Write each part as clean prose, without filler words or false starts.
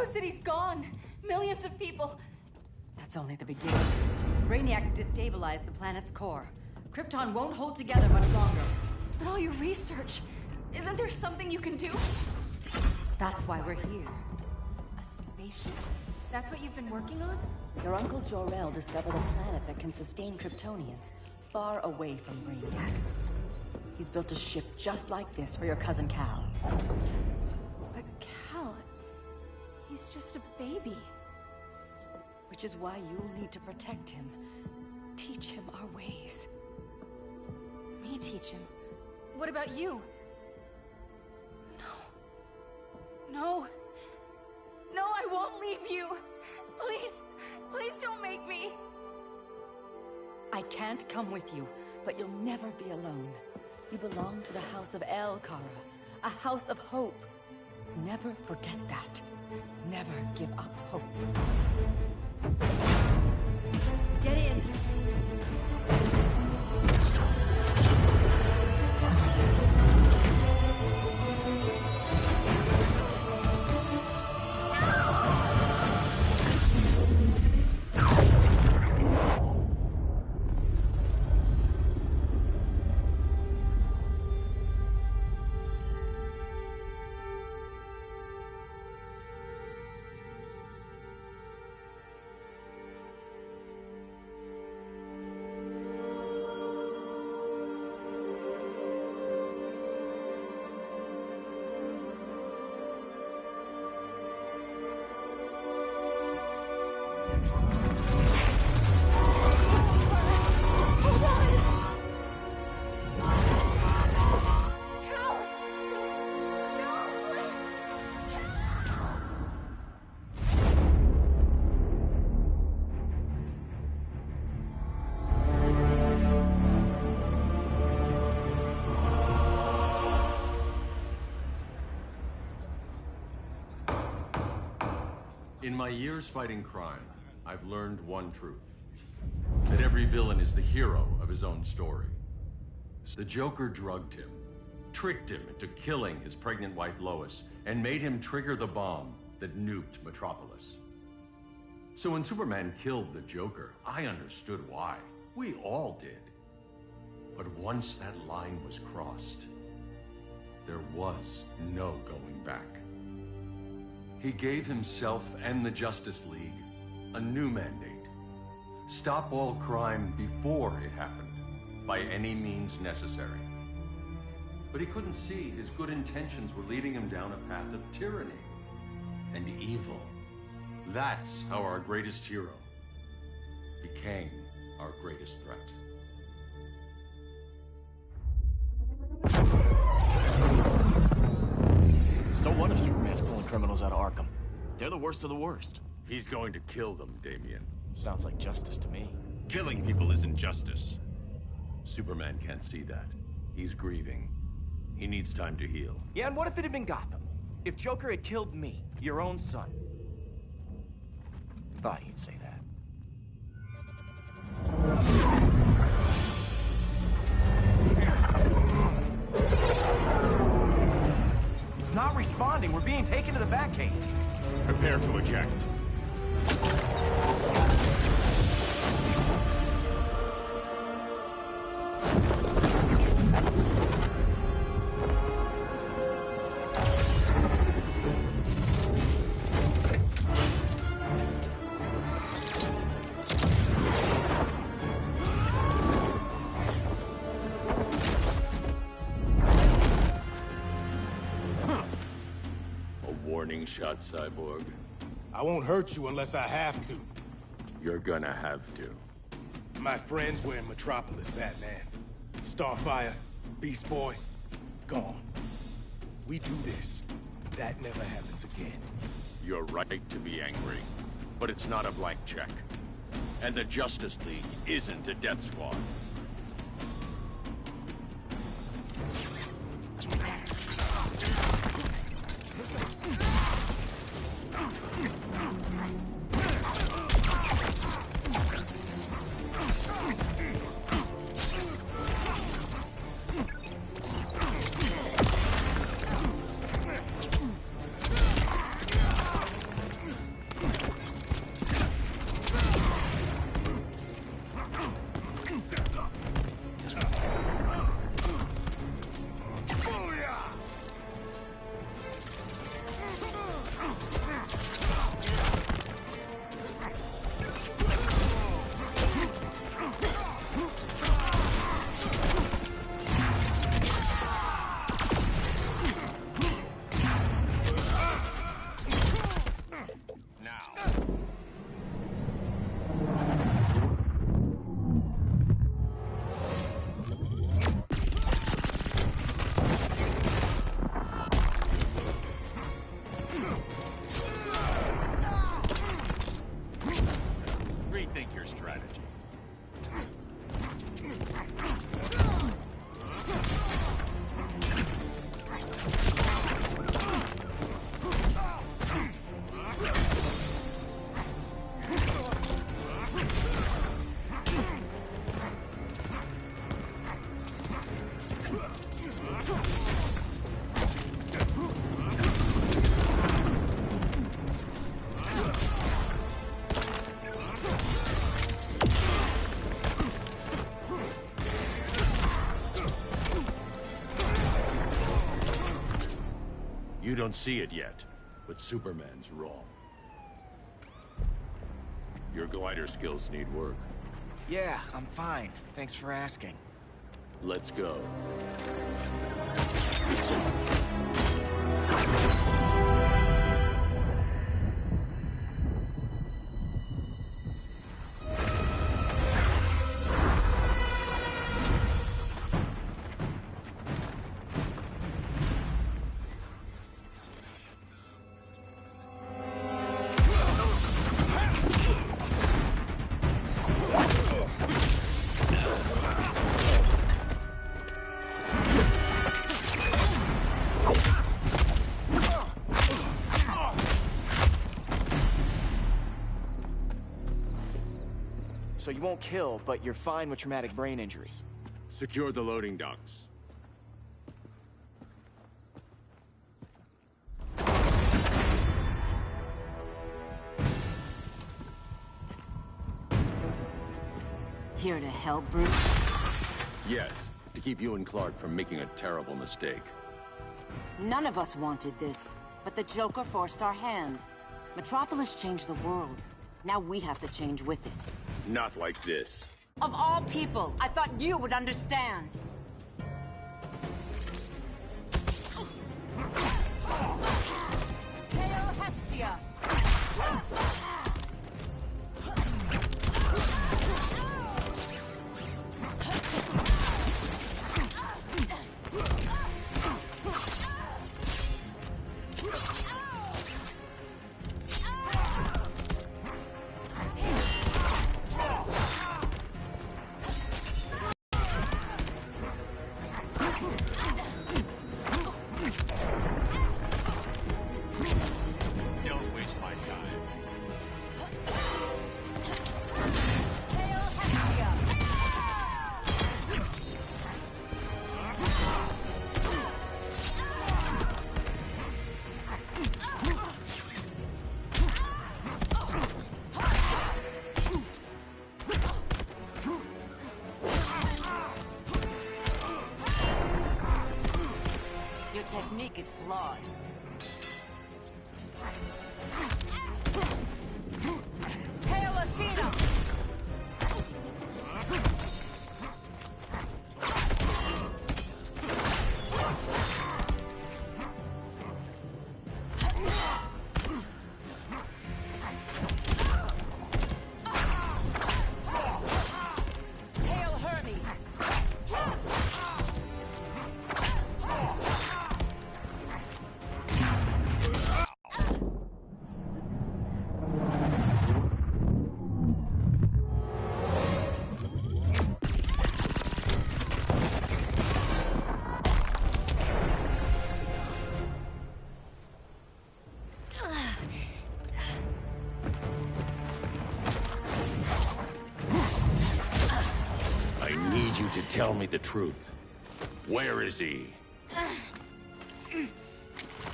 city's gone. Millions of people. That's only the beginning. Brainiac's destabilized the planet's core. Krypton won't hold together much longer. But all your research, isn't there something you can do? That's why we're here. A spaceship? That's what you've been working on? Your Uncle Jor-El discovered a planet that can sustain Kryptonians, far away from Brainiac. He's built a ship just like this for your cousin Cal. But Cal... he's just a baby. Which is why you'll need to protect him. Teach him our ways. Me teach him? What about you? No. No, I won't leave you. Please, please don't make me. I can't come with you, but you'll never be alone. You belong to the House of El, Kara. A house of hope. Never forget that. Never give up hope. Get in. In my years fighting crime, I've learned one truth. That every villain is the hero of his own story. The Joker drugged him, tricked him into killing his pregnant wife Lois, and made him trigger the bomb that nuked Metropolis. So when Superman killed the Joker, I understood why. We all did. But once that line was crossed, there was no going back. He gave himself and the Justice League a new mandate. Stop all crime before it happened, by any means necessary. But he couldn't see his good intentions were leading him down a path of tyranny and evil. That's how our greatest hero became our greatest threat. So what if Superman's pulling criminals out of Arkham? They're the worst of the worst. He's going to kill them, Damian. Sounds like justice to me. Killing people isn't justice. Superman can't see that. He's grieving. He needs time to heal. Yeah, and what if it had been Gotham? If Joker had killed me, your own son? Thought you'd say that. It's not responding. We're being taken to the Batcave. Prepare to eject. Warning shot, Cyborg. I won't hurt you unless I have to. You're gonna have to. My friends were in Metropolis, Batman. Starfire, Beast Boy, gone. We do this. That never happens again. You're right to be angry, but it's not a blank check. And the Justice League isn't a death squad. your strategy. You don't see it yet, but Superman's wrong. Your glider skills need work. Yeah, I'm fine. Thanks for asking. Let's go. So you won't kill, but you're fine with traumatic brain injuries. Secure the loading docks. Here to help, Bruce? Yes, to keep you and Clark from making a terrible mistake. None of us wanted this, but the Joker forced our hand. Metropolis changed the world. Now we have to change with it. Not like this. Of all people, I thought you would understand. Hail Hestia! Don't waste my time. Hail Hestia! Your technique is flawed. Hail Athena! Hail Hermes! I need you to tell me the truth. Where is he?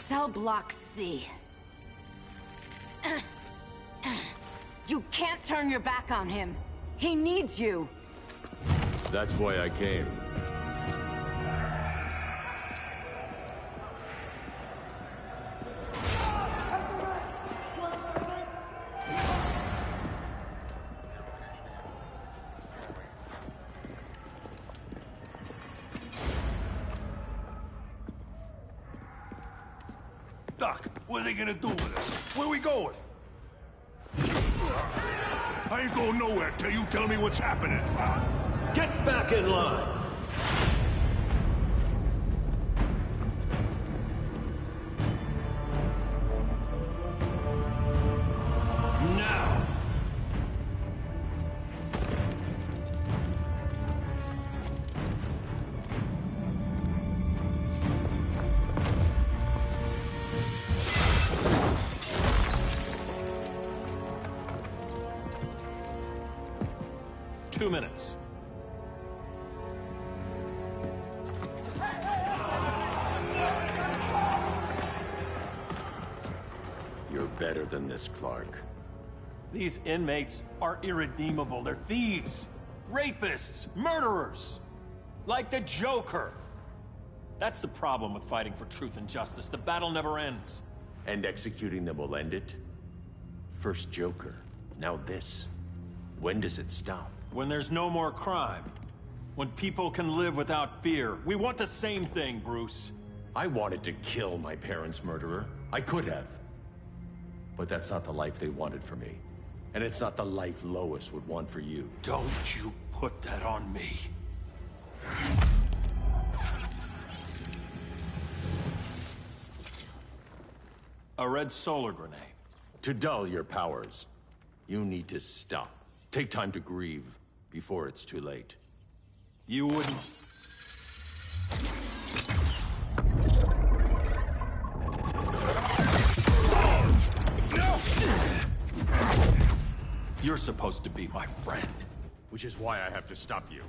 Cell Block C. You can't turn your back on him. He needs you. That's why I came. Doc, what are they gonna do with us? Where we going? I ain't going nowhere till you tell me what's happening. Get back in line! Now! 2 minutes. You're better than this, Clark. These inmates are irredeemable. They're thieves, rapists, murderers. Like the Joker. That's the problem with fighting for truth and justice. The battle never ends. And executing them will end it? First Joker, now this. When does it stop? When there's no more crime. When people can live without fear. We want the same thing, Bruce. I wanted to kill my parents' murderer. I could have. But that's not the life they wanted for me. And it's not the life Lois would want for you. Don't you put that on me. A red solar grenade. To dull your powers, you need to stop. Take time to grieve before it's too late. You wouldn't... You're supposed to be my friend. Which is why I have to stop you.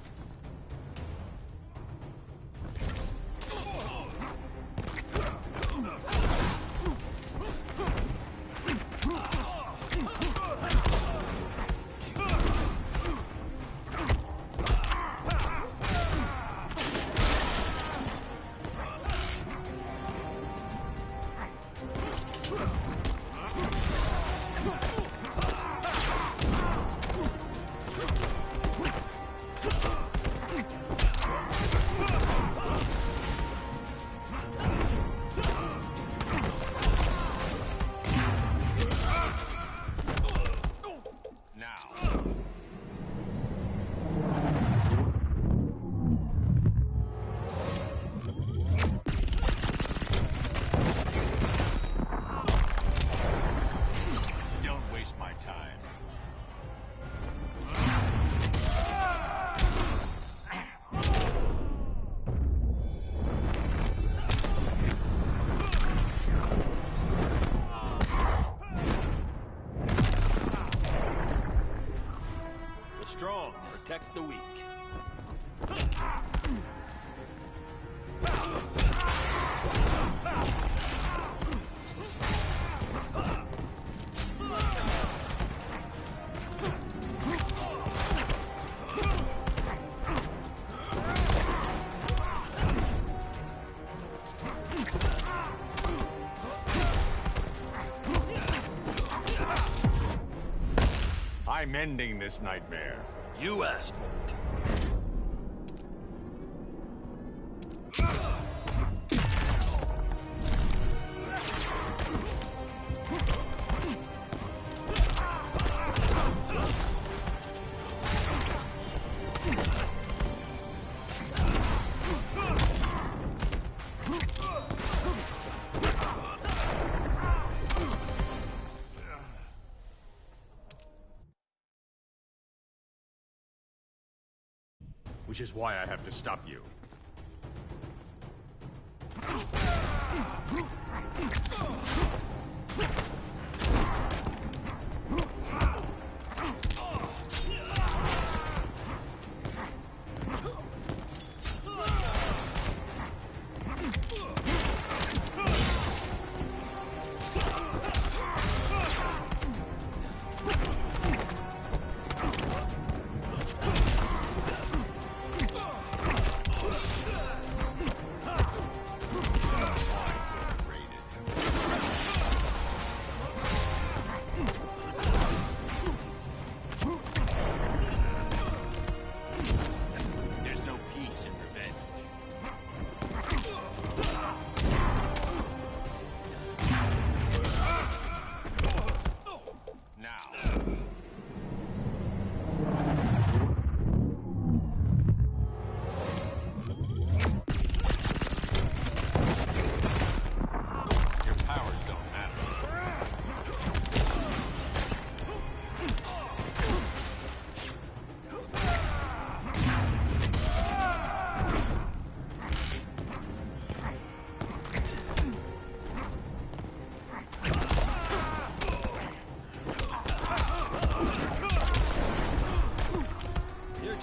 Strong, protect the weak. I'm ending this nightmare. You asked for it. Which is why I have to stop you.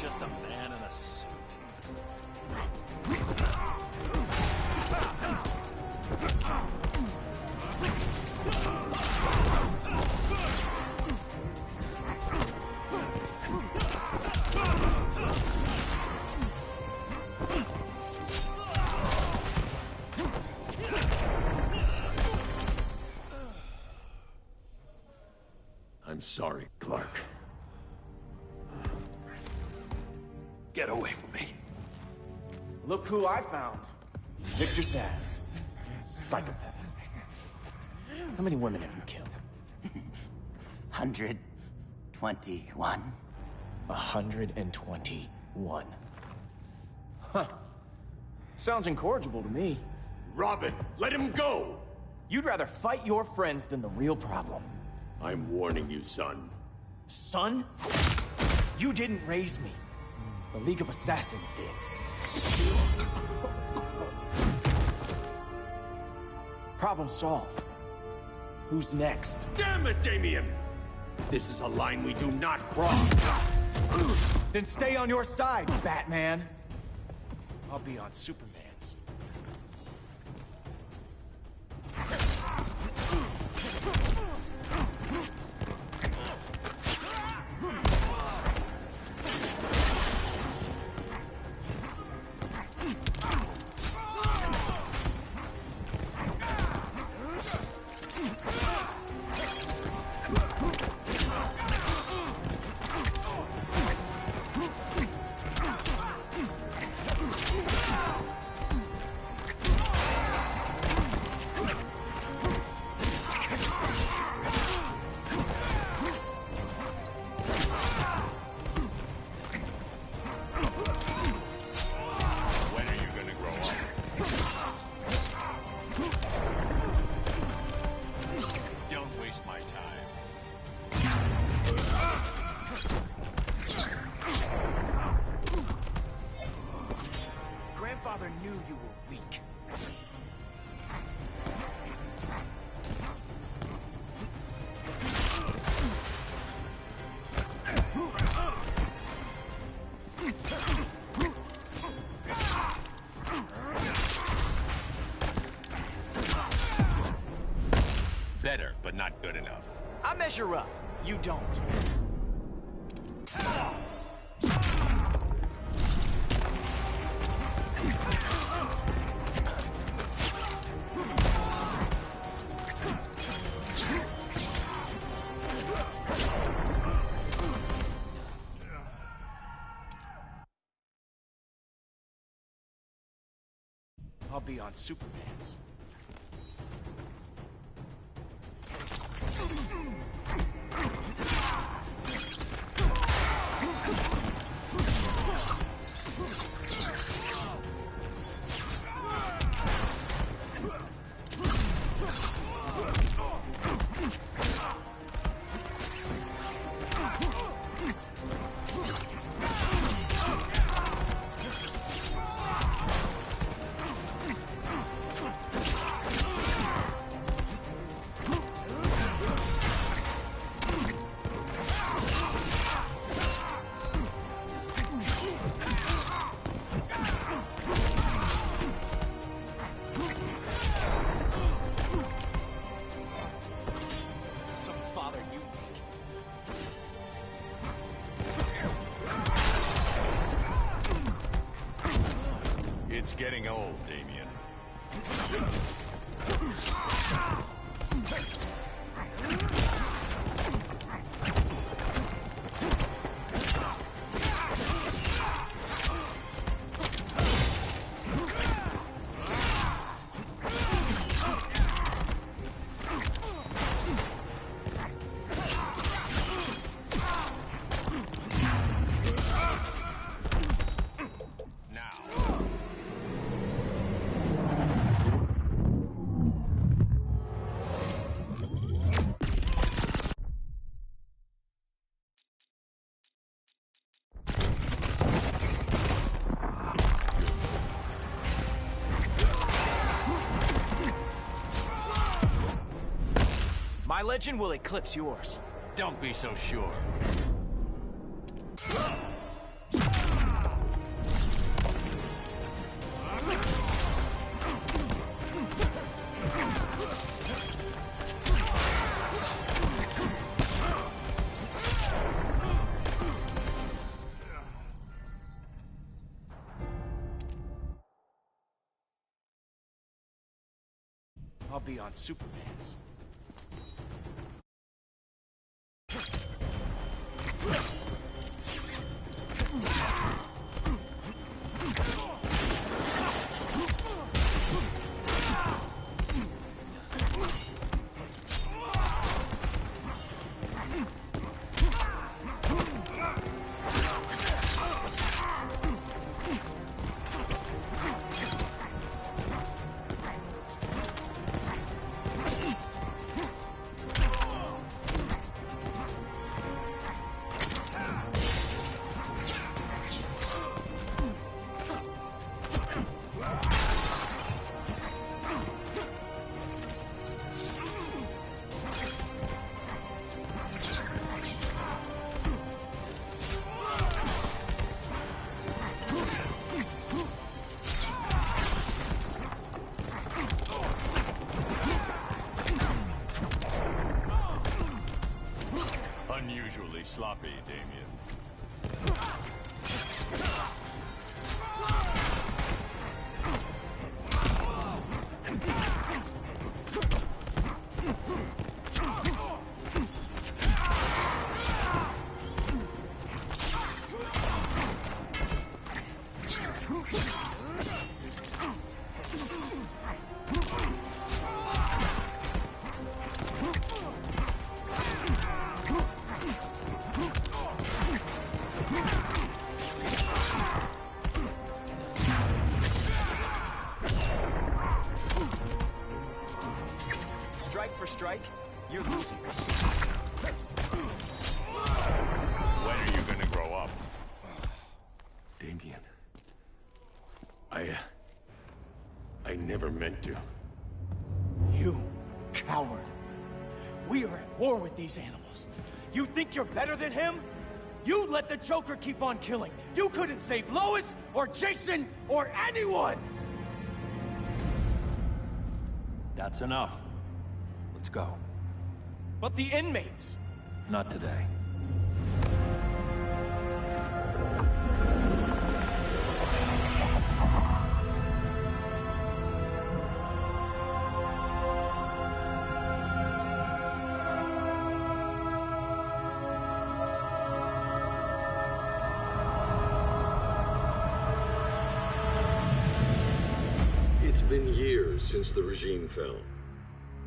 just a man in a suit. I'm sorry, Clark. Get away from me. Look who I found. Victor Zsasz. Psychopath. How many women have you killed? 121. 121. Huh. Sounds incorrigible to me. Robin, let him go! You'd rather fight your friends than the real problem. I'm warning you, son. Son? You didn't raise me. The League of Assassins did. Problem solved. Who's next? Damn it, Damien! This is a line we do not cross. Then stay on your side, Batman. I'll be on Superman's. Grandfather knew you were weak. Better, but not good enough. I measure up. You don't. I'll be on Superman's. It's getting old, Damien. My legend will eclipse yours. Don't be so sure. I'll be on Superman's. Unusually sloppy, Damien. Strike for strike, you're losing. When are you gonna grow up? Damien. I never meant to. You coward. We are at war with these animals. You think you're better than him? You let the Joker keep on killing. You couldn't save Lois, or Jason, or anyone! That's enough. Let's go. But the inmates! Not today. It's been years since the regime fell.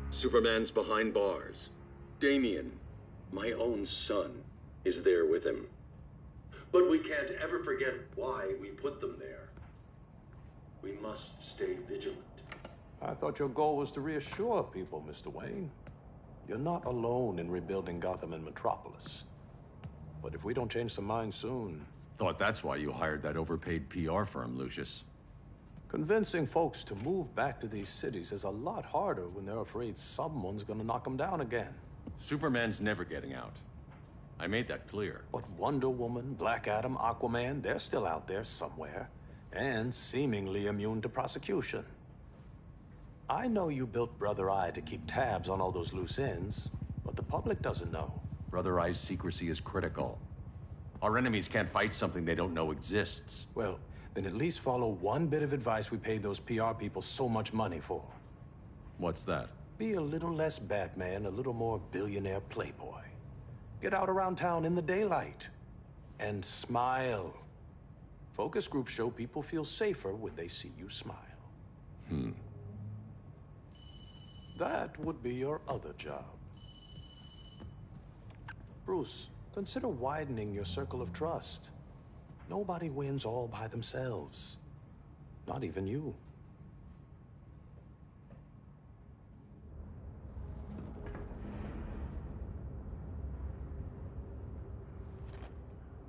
Superman's behind bars. Damien, my own son, is there with him. But we can't ever forget why we put them there. We must stay vigilant. I thought your goal was to reassure people, Mr. Wayne. You're not alone in rebuilding Gotham and Metropolis. But if we don't change some minds soon... Thought that's why you hired that overpaid PR firm, Lucius. Convincing folks to move back to these cities is a lot harder when they're afraid someone's gonna knock them down again. Superman's never getting out. I made that clear. But Wonder Woman, Black Adam, Aquaman, they're still out there somewhere. And seemingly immune to prosecution. I know you built Brother Eye to keep tabs on all those loose ends, but the public doesn't know. Brother Eye's secrecy is critical. Our enemies can't fight something they don't know exists. Well, then at least follow one bit of advice we paid those PR people so much money for. What's that? Be a little less Batman, a little more billionaire playboy. Get out around town in the daylight. And smile. Focus groups show people feel safer when they see you smile. That would be your other job. Bruce, consider widening your circle of trust. Nobody wins all by themselves. Not even you.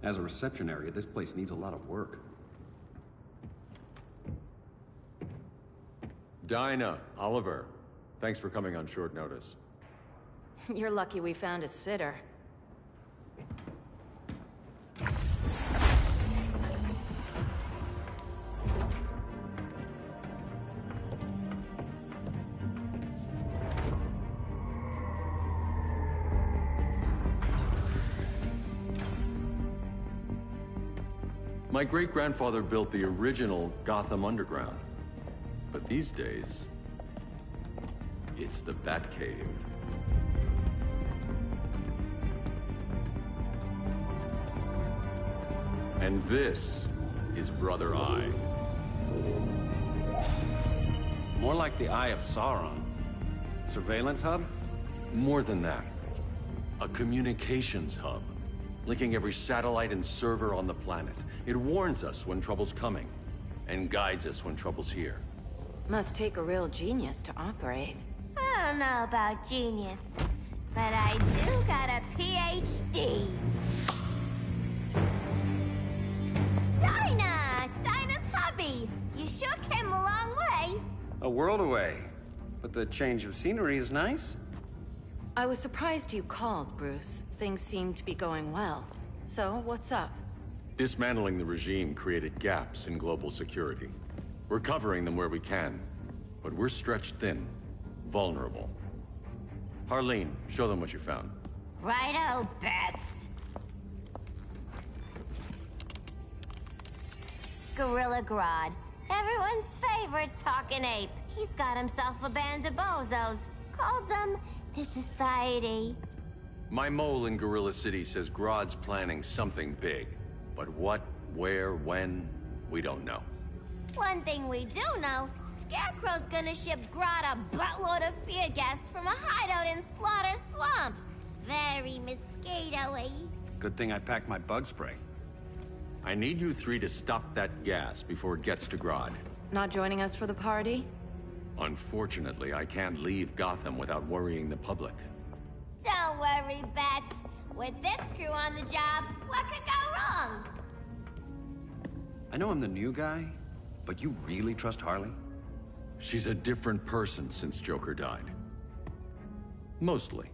As a reception area, this place needs a lot of work. Dinah, Oliver, thanks for coming on short notice. You're lucky we found a sitter. My great-grandfather built the original Gotham Underground. But these days, It's the Batcave. And this is Brother Eye. More like the Eye of Sauron. Surveillance hub? More than that. A communications hub, linking every satellite and server on the planet. It warns us when trouble's coming, and guides us when trouble's here. Must take a real genius to operate. I don't know about genius, but I do got a PhD. Dinah's hubby! You sure came a long way. A world away. But the change of scenery is nice. I was surprised you called, Bruce. Things seem to be going well. So, what's up? Dismantling the regime created gaps in global security. We're covering them where we can, but we're stretched thin, vulnerable. Harleen, show them what you found. Righto, Bats. Gorilla Grodd. Everyone's favorite talking ape. He's got himself a band of bozos. Calls them the Society. My mole in Gorilla City says Grodd's planning something big. But what, where, when, we don't know. One thing we do know, Scarecrow's gonna ship Grodd a buttload of fear gas from a hideout in Slaughter Swamp. Very mosquito-y. Good thing I packed my bug spray. I need you three to stop that gas before it gets to Grodd. Not joining us for the party? Unfortunately, I can't leave Gotham without worrying the public. Don't worry, Bats. With this crew on the job, what could go wrong? I know I'm the new guy, but you really trust Harley? She's a different person since Joker died. Mostly.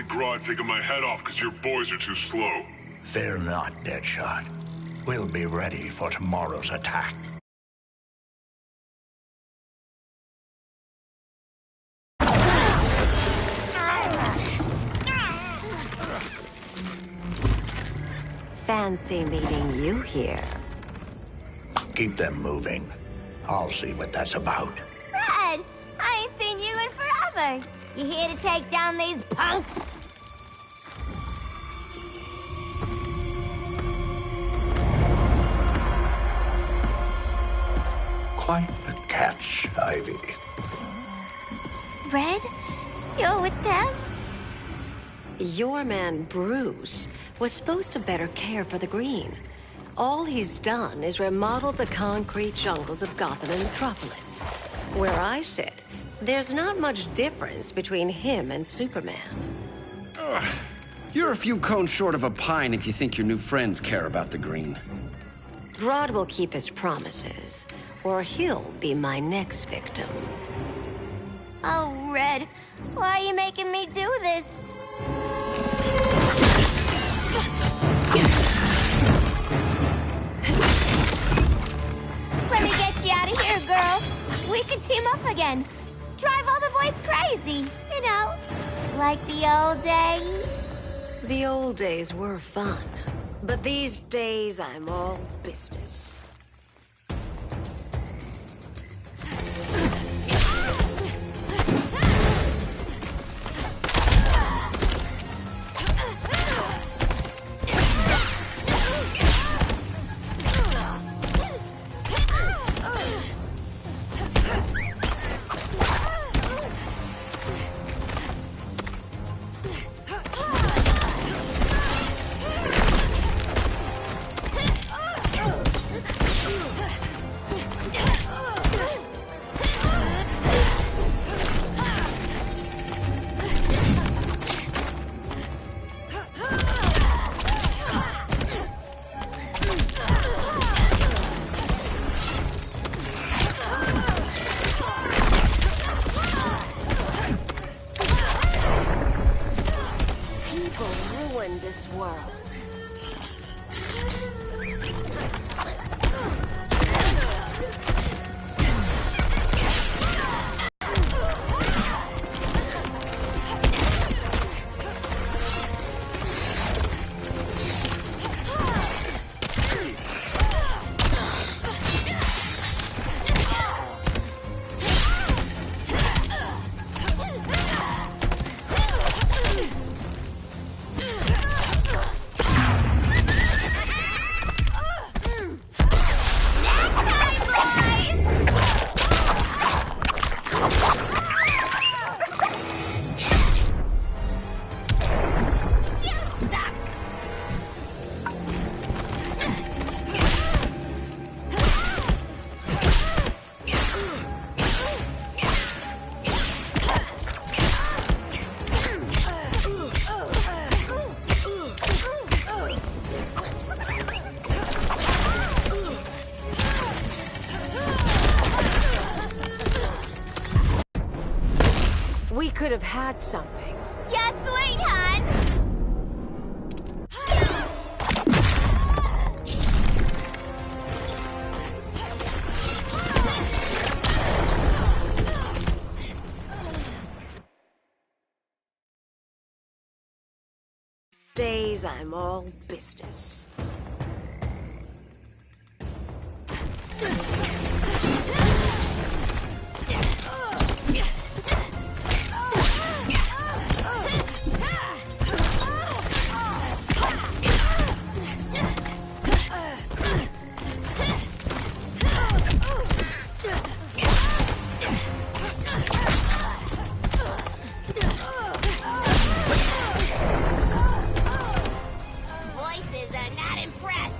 Grodd taking my head off because your boys are too slow. Fear not, Deadshot. We'll be ready for tomorrow's attack. Fancy meeting you here. Keep them moving. I'll see what that's about. Red, I ain't seen you in forever. You here to take down these punks? Quite a catch, Ivy. Red? You're with them? Your man, Bruce, was supposed to better care for the Green. All he's done is remodeled the concrete jungles of Gotham and Metropolis. Where I sit, there's not much difference between him and Superman. You're a few cones short of a pine if you think your new friends care about the Green. Grodd will keep his promises, or he'll be my next victim. Oh, Red, why are you making me do this? Let me get you out of here, girl. We can team up again. Drive all the boys crazy, you know, like the old days. The old days were fun, but these days I'm all business. world. We could have had something. Yes, sweet, hon! Days I'm all business. Voices are not impressed.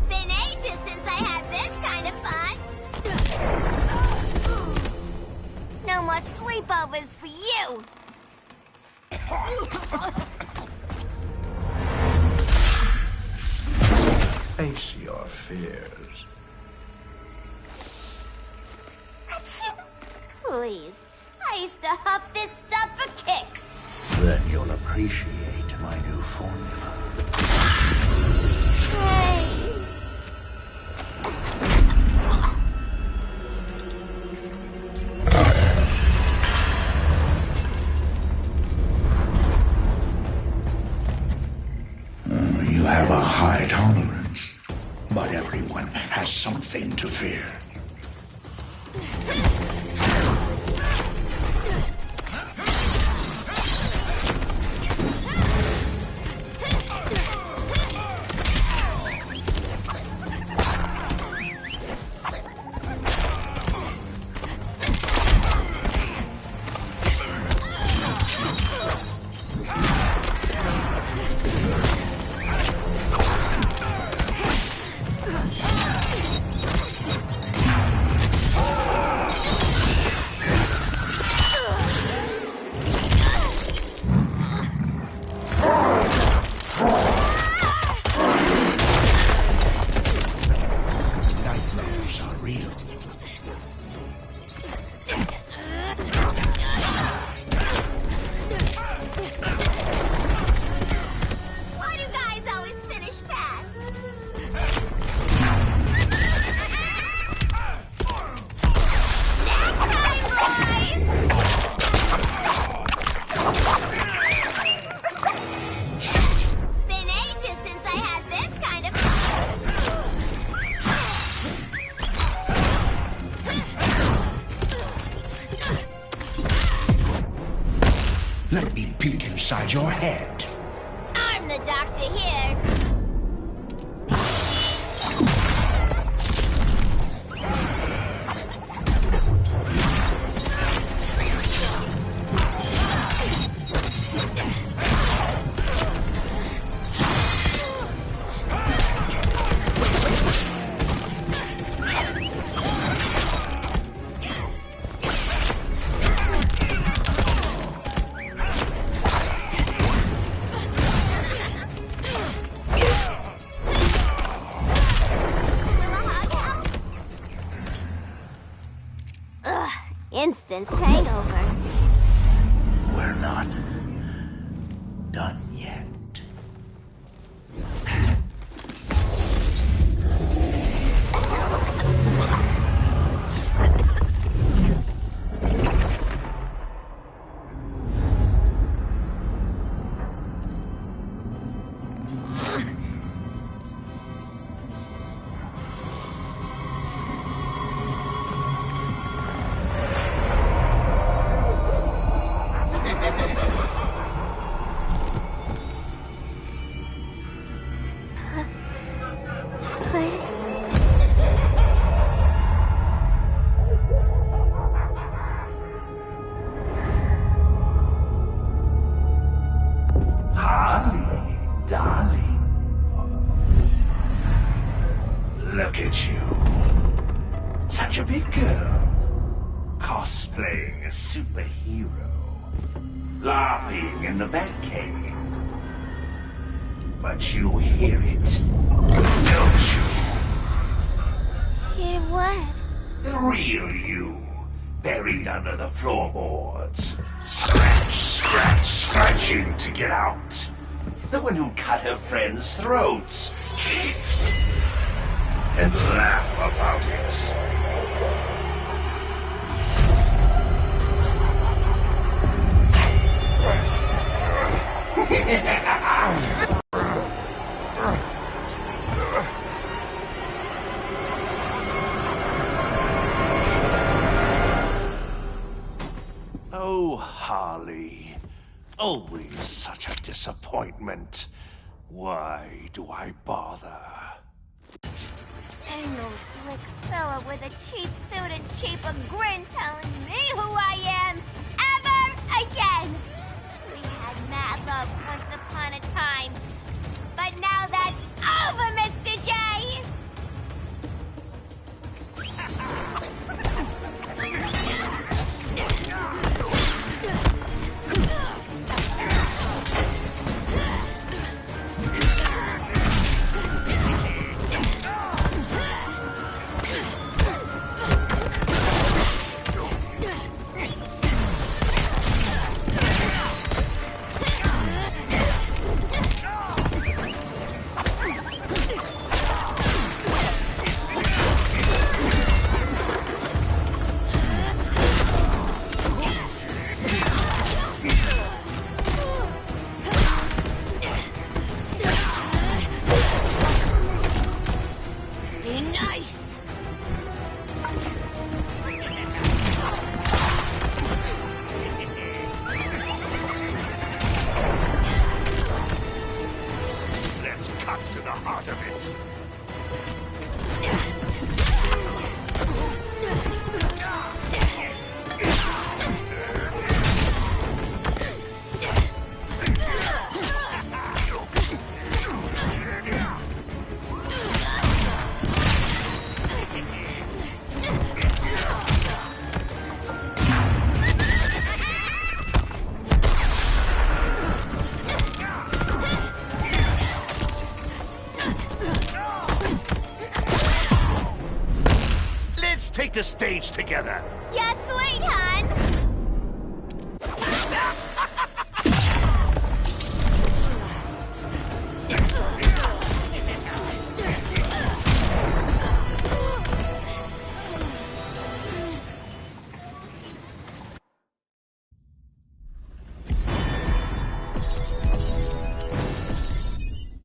Been ages since I had this kind of fun. No more sleepovers for you. Face your fears. Please, I used to huff this stuff for kicks. Then you'll appreciate my new formula. Hey. You have a high tolerance, but everyone has something to fear. Let me peek inside your head. I'm the doctor here. Instant hangover. We're not done yet. Harley, darling. Look at you. Such a big girl. Cosplaying a superhero. LARPing in the Batcave. But you hear it, don't you? Hear what? The real you, buried under the floorboards. Scratch, scratch, scratching to get out. The one who cut her friends' throats. And laugh about it. Oh, Harley. Always such a disappointment. Why do I bother? Ain't no slick fella with a cheap suit and cheaper grin telling me who I am ever again. We had mad love once upon a time, but now that's over, Mr. J. Take the stage together. Yeah, sweet, hon.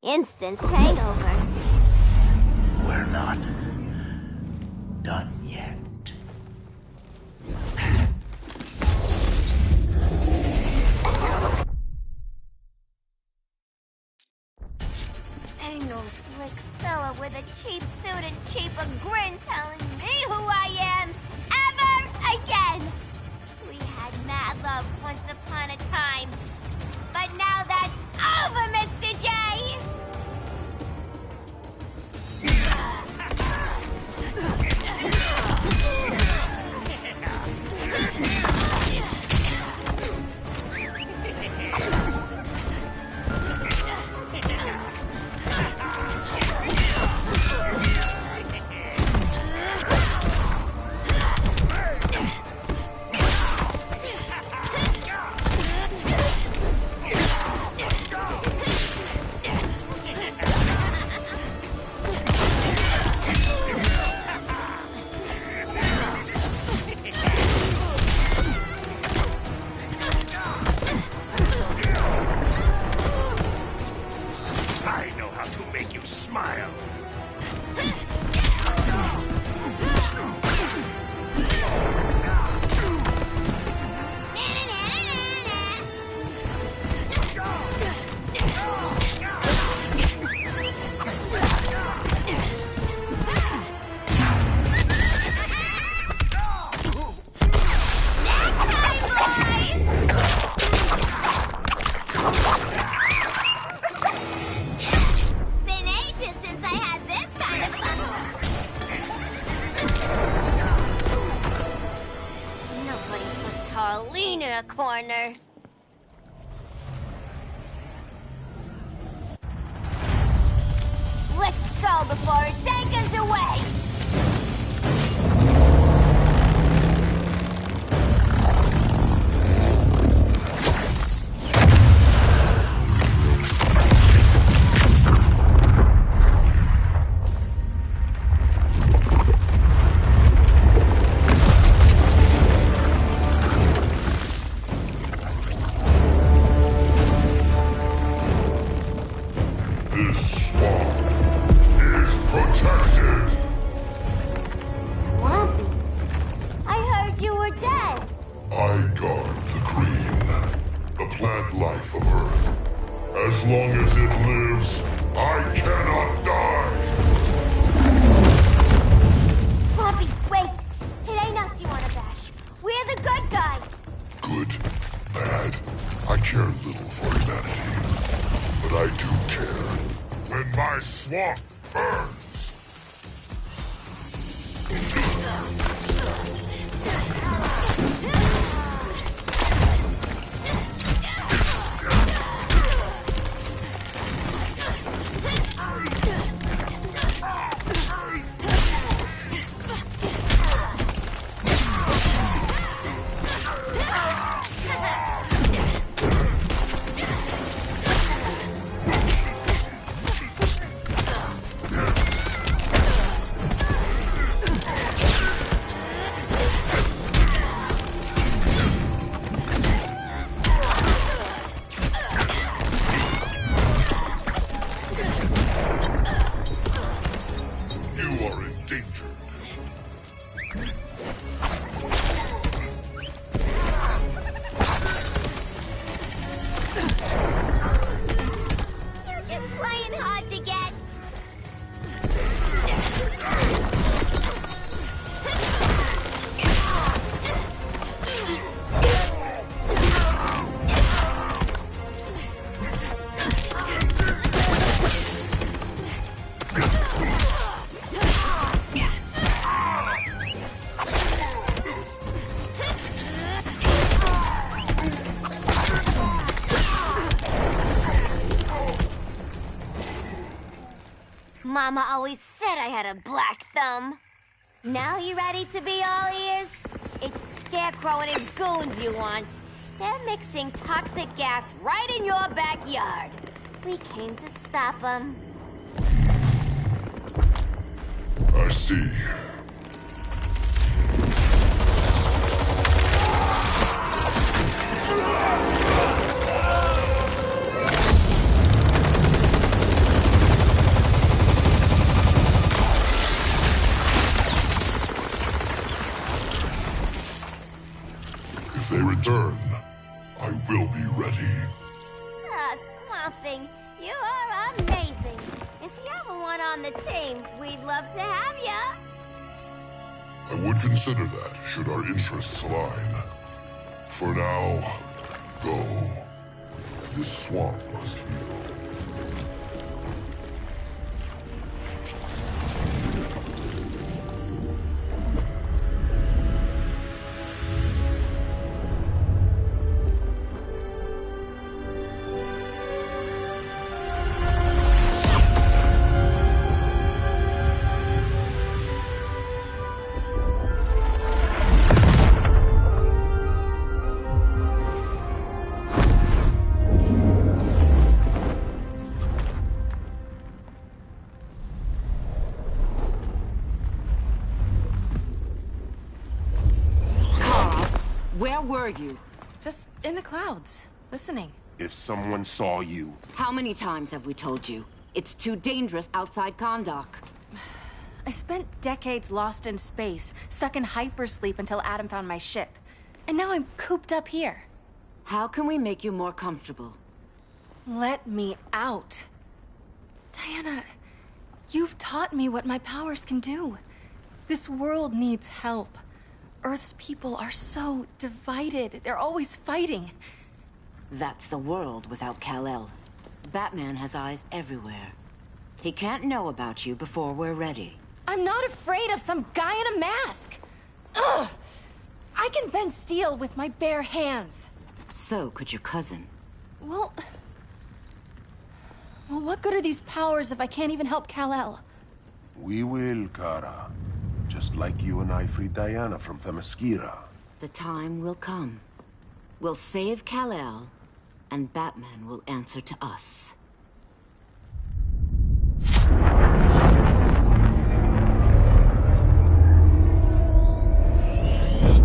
Instant hangover. We're not done yet. Ain't no slick fella with a cheap suit and cheaper grin telling me who I am ever again. We had mad love once upon a time, but now that's over, Mr. J. know how to make you smile. Corner. Let's go before it takes us away! This swamp is protected. Swampy? I heard you were dead. I guard the green, the plant life of Earth. As long as it lives, I cannot die. Swampy, wait! It ain't us you wanna bash. We're the good guys. Good, bad, I care little for humanity. But I do care when my swamp burns. Mama always said I had a black thumb. Now you ready to be all ears? It's Scarecrow and his goons you want. They're mixing toxic gas right in your backyard. We came to stop them. I see. If they return, I will be ready. Ah, Swamp Thing, you are amazing. If you ever want on the team, we'd love to have ya. I would consider that, should our interests align. For now, go. This swamp must heal. Where were you? Just in the clouds, listening. If someone saw you... How many times have we told you? It's too dangerous outside Kahndaq. I spent decades lost in space, stuck in hypersleep until Adam found my ship. And now I'm cooped up here. How can we make you more comfortable? Let me out. Diana, you've taught me what my powers can do. This world needs help. Earth's people are so divided. They're always fighting. That's the world without Kal-El. Batman has eyes everywhere. He can't know about you before we're ready. I'm not afraid of some guy in a mask. Ugh! I can bend steel with my bare hands. So could your cousin. Well, what good are these powers if I can't even help Kal-El? We will, Kara. Just like you and I freed Diana from Themyscira. The time will come. We'll save Kal-El, and Batman will answer to us.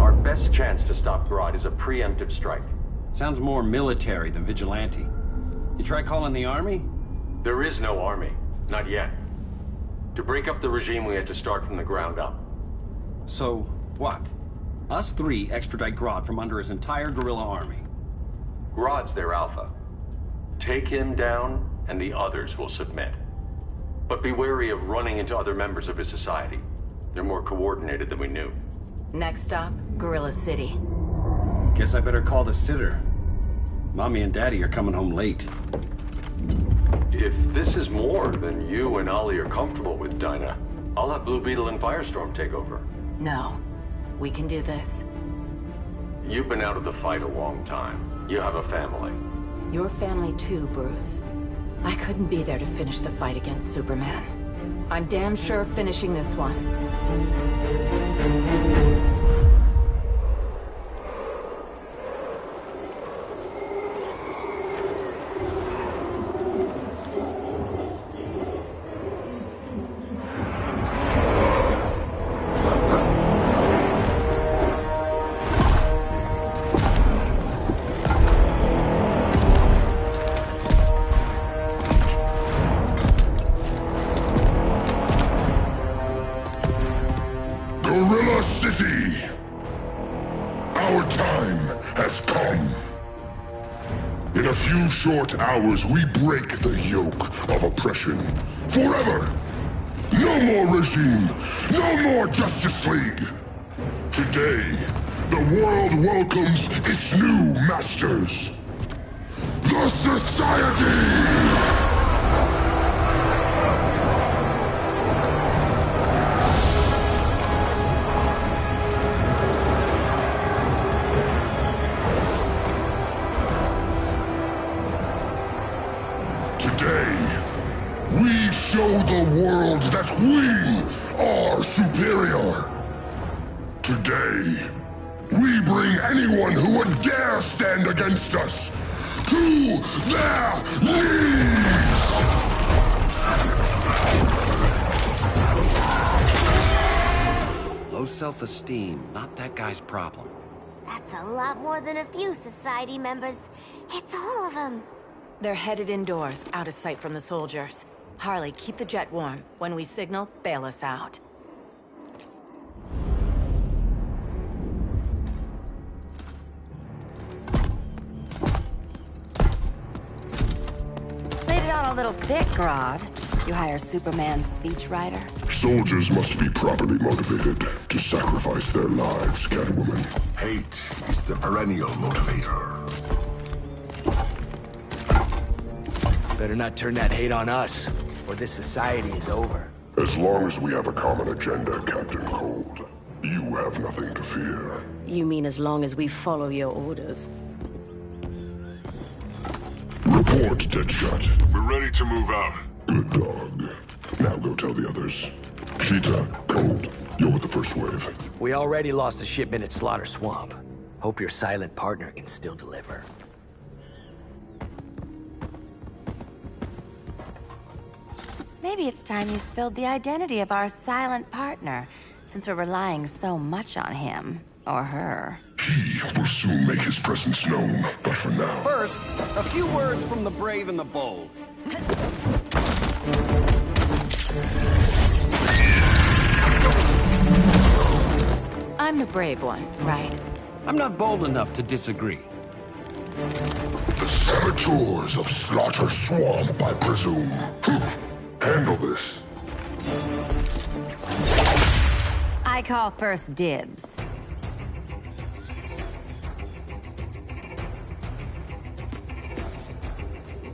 Our best chance to stop Grodd is a preemptive strike. Sounds more military than vigilante. You try calling the army? There is no army. Not yet. To break up the regime, we had to start from the ground up. So, what? Us three extradite Grodd from under his entire guerrilla army. Grodd's their alpha. Take him down, and the others will submit. But be wary of running into other members of his society. They're more coordinated than we knew. Next stop, Gorilla City. Guess I better call the sitter. Mommy and Daddy are coming home late. If this is more than you and Ollie are comfortable with, Dinah, I'll have Blue Beetle and Firestorm take over. No. We can do this. You've been out of the fight a long time. You have a family. Your family too, Bruce. I couldn't be there to finish the fight against Superman. I'm damn sure finishing this one. Gorilla City! Our time has come. In a few short hours, we break the yoke of oppression. Forever! No more regime! No more Justice League! Today, the world welcomes its new masters. The Society! We show the world that we are superior. Today, we bring anyone who would dare stand against us to their knees! Low self-esteem, not that guy's problem. That's a lot more than a few Society members. It's all of them. They're headed indoors, out of sight from the soldiers. Harley, keep the jet warm. When we signal, bail us out. Laid it on a little thick, Grodd. You hire Superman's speechwriter? Soldiers must be properly motivated to sacrifice their lives, Catwoman. Hate is the perennial motivator. Better not turn that hate on us, or this society is over. As long as we have a common agenda, Captain Cold, you have nothing to fear. You mean as long as we follow your orders? Report, Deadshot. We're ready to move out. Good dog. Now go tell the others. Cheetah, Cold, you're with the first wave. We already lost a shipment at Slaughter Swamp. Hope your silent partner can still deliver. Maybe it's time you spilled the identity of our silent partner, since we're relying so much on him. Or her. He will soon make his presence known, but for now... First, a few words from the brave and the bold. brave one, right? I'm not bold enough to disagree. The saboteurs of Slaughter Swamp, I presume. Handle this. I call first dibs.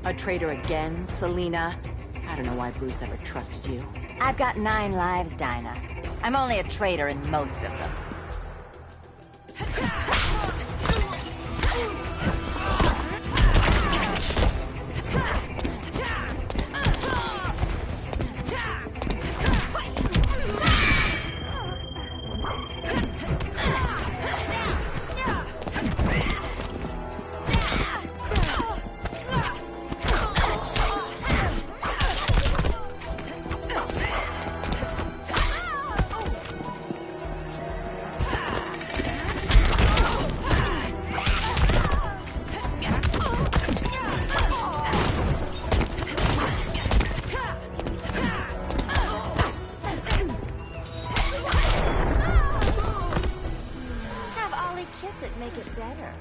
A traitor again, Selina? I don't know why Bruce ever trusted you. I've got 9 lives, Dinah. I'm only a traitor in most of them. Kiss it, make it better.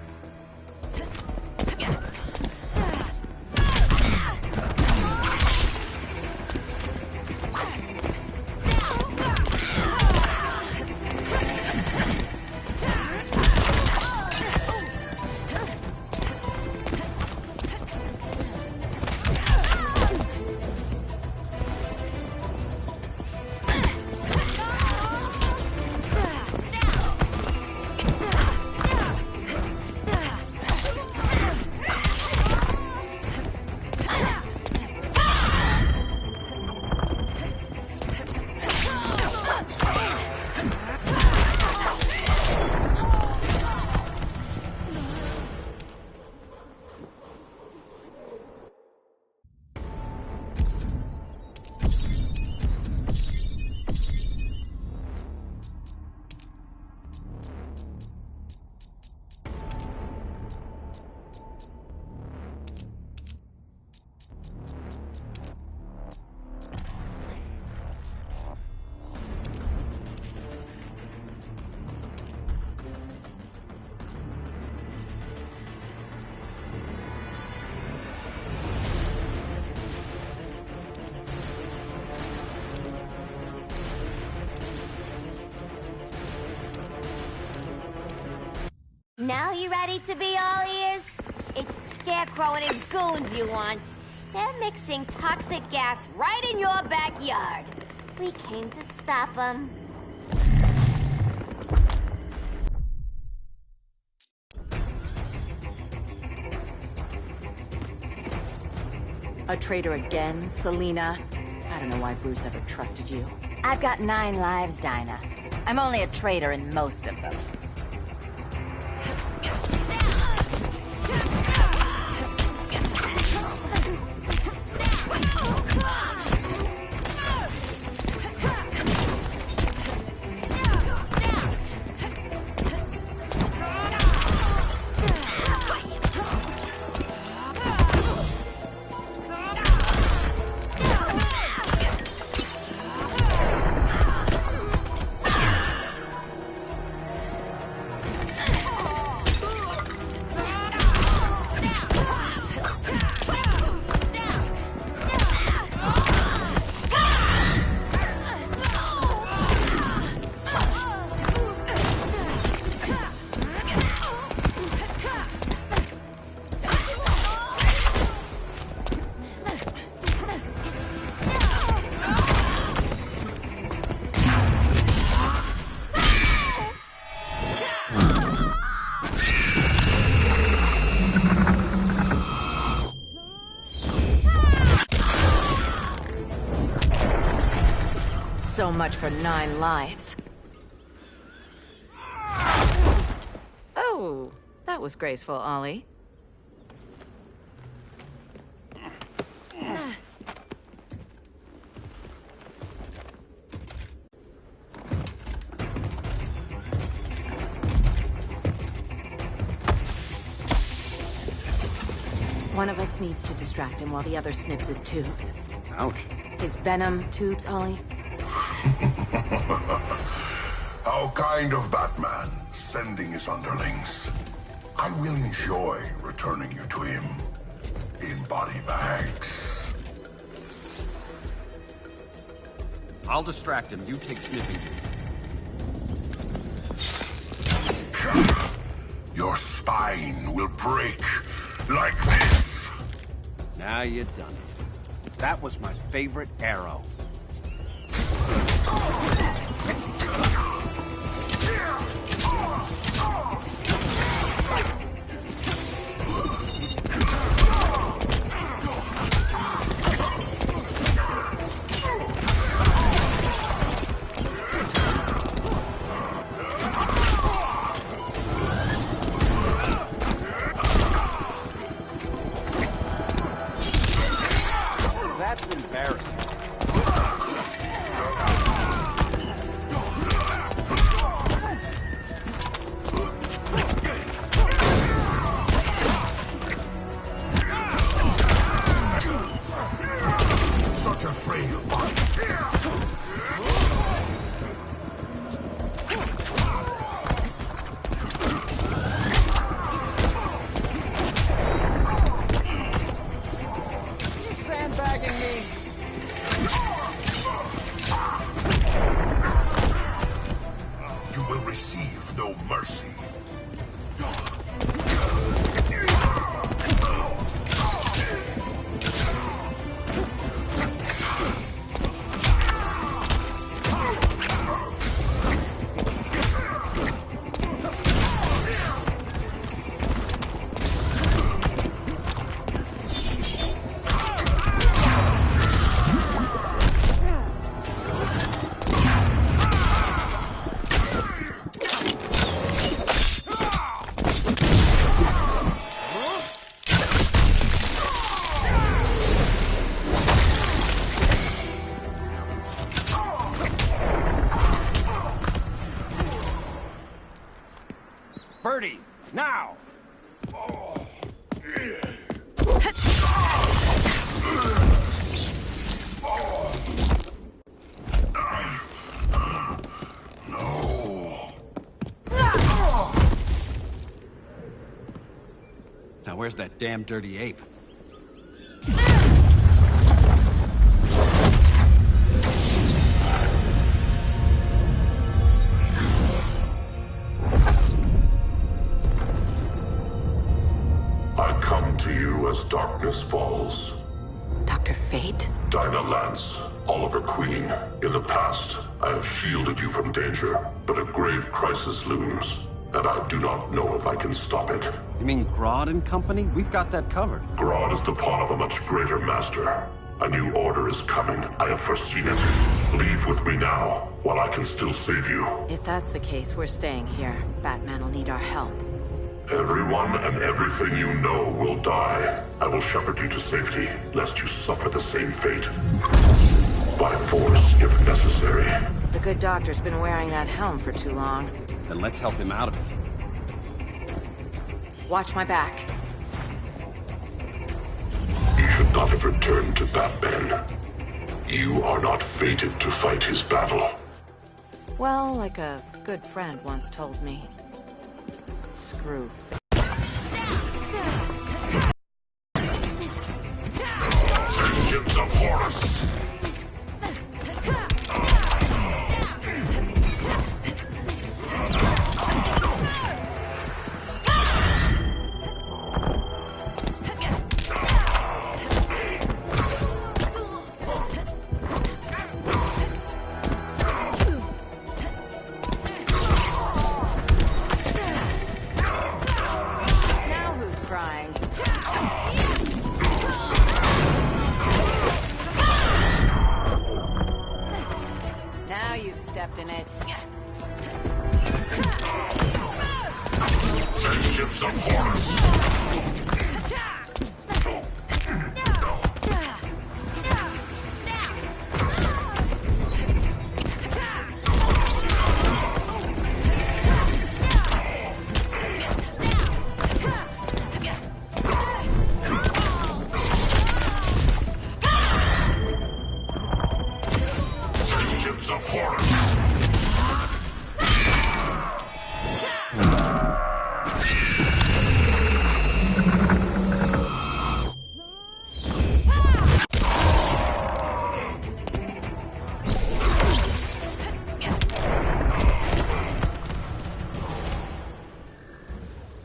Now you ready to be all ears? It's Scarecrow and his goons you want. They're mixing toxic gas right in your backyard. We came to stop them. A traitor again, Selina? I don't know why Bruce ever trusted you. I've got 9 lives, Dinah. I'm only a traitor in most of them. So much for 9 lives. Oh, that was graceful, Ollie. One of us needs to distract him while the other snips his tubes. Ouch. His venom tubes, Ollie. How kind of Batman, sending his underlings. I will enjoy returning you to him in body bags. I'll distract him. You take sniffing. Your spine will break like this. Now you've done it. That was my favorite arrow. That's embarrassing. Such a frail body. Sandbagging me. You will receive no mercy. Birdie, now! Now where's that damn dirty ape? I come to you as darkness falls. Dr. Fate? Dinah Lance, Oliver Queen. In the past, I have shielded you from danger, but a grave crisis looms, and I do not know if I can stop it. You mean Grodd and company? We've got that covered. Grodd is the pawn of a much greater master. A new order is coming. I have foreseen it. Leave with me now, while I can still save you. If that's the case, we're staying here. Batman will need our help. Everyone and everything you know will die. I will shepherd you to safety, lest you suffer the same fate. By force, if necessary. The good doctor's been wearing that helm for too long. Then let's help him out of it. Watch my back. You should not have returned to Batman. You are not fated to fight his battle. Well, like a good friend once told me. Screw Fate. Vengeance of Horus! In it. Vengeance of Horus! Vengeance of Horus!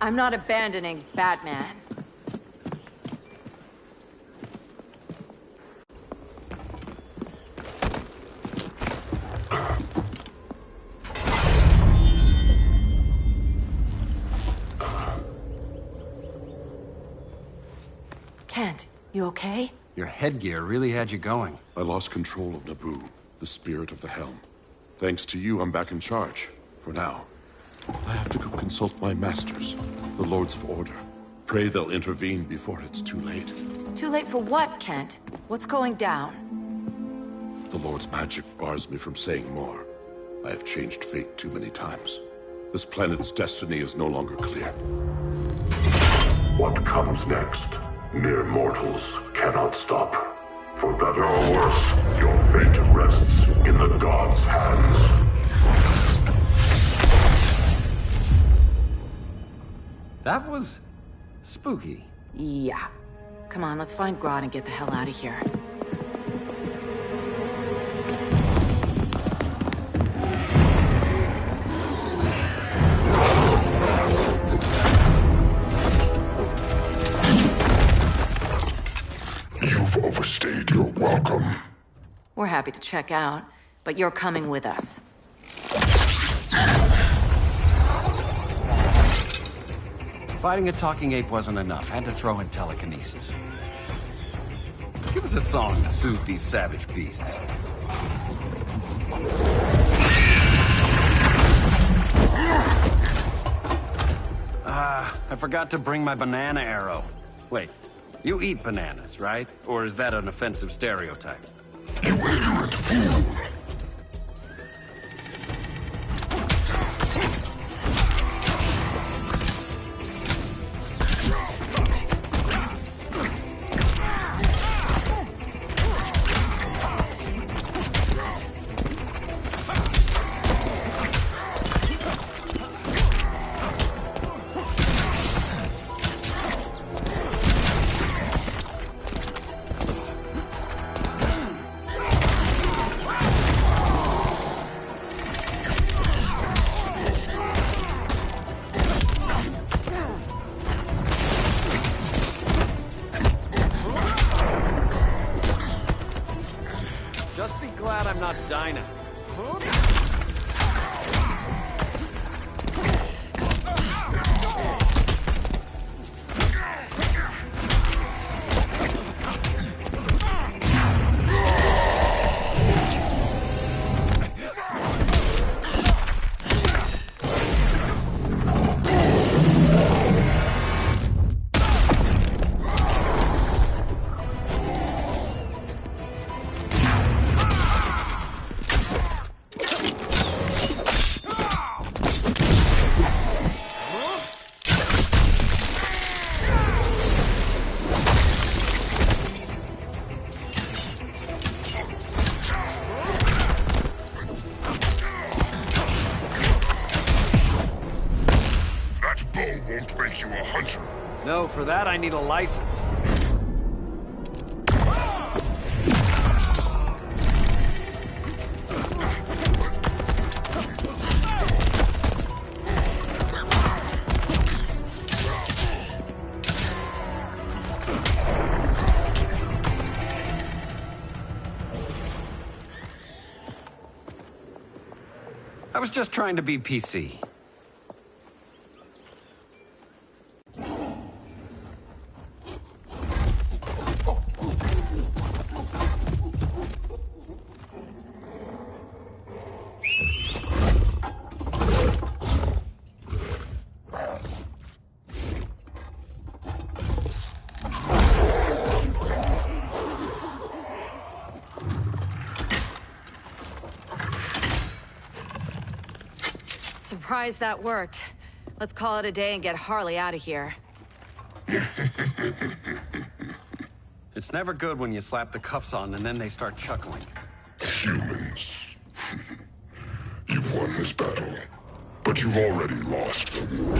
I'm not abandoning Batman. Kent, you okay? Your headgear really had you going. I lost control of Naboo, the spirit of the helm. Thanks to you, I'm back in charge. For now. I have to go consult my masters, the Lords of Order. Pray they'll intervene before it's too late. Too late for what, Kent? What's going down? The Lord's magic bars me from saying more. I have changed fate too many times. This planet's destiny is no longer clear. What comes next, mere mortals cannot stop. For better or worse, your fate rests in the gods' hands. That was spooky. Yeah. Come on, let's find Grodd and get the hell out of here. You've overstayed your welcome. We're happy to check out, but you're coming with us. Fighting a talking ape wasn't enough. Had to throw in telekinesis. Give us a song to soothe these savage beasts. I forgot to bring my banana arrow. Wait, you eat bananas, right? Or is that an offensive stereotype? You ignorant fool! Just be glad I'm not Dinah. Won't make you a hunter. No, for that I need a license. I was just trying to be PC. Surprised that worked. Let's call it a day and get Harley out of here. It's never good when you slap the cuffs on and then they start chuckling. Humans. You've won this battle, but but you've already lost the war.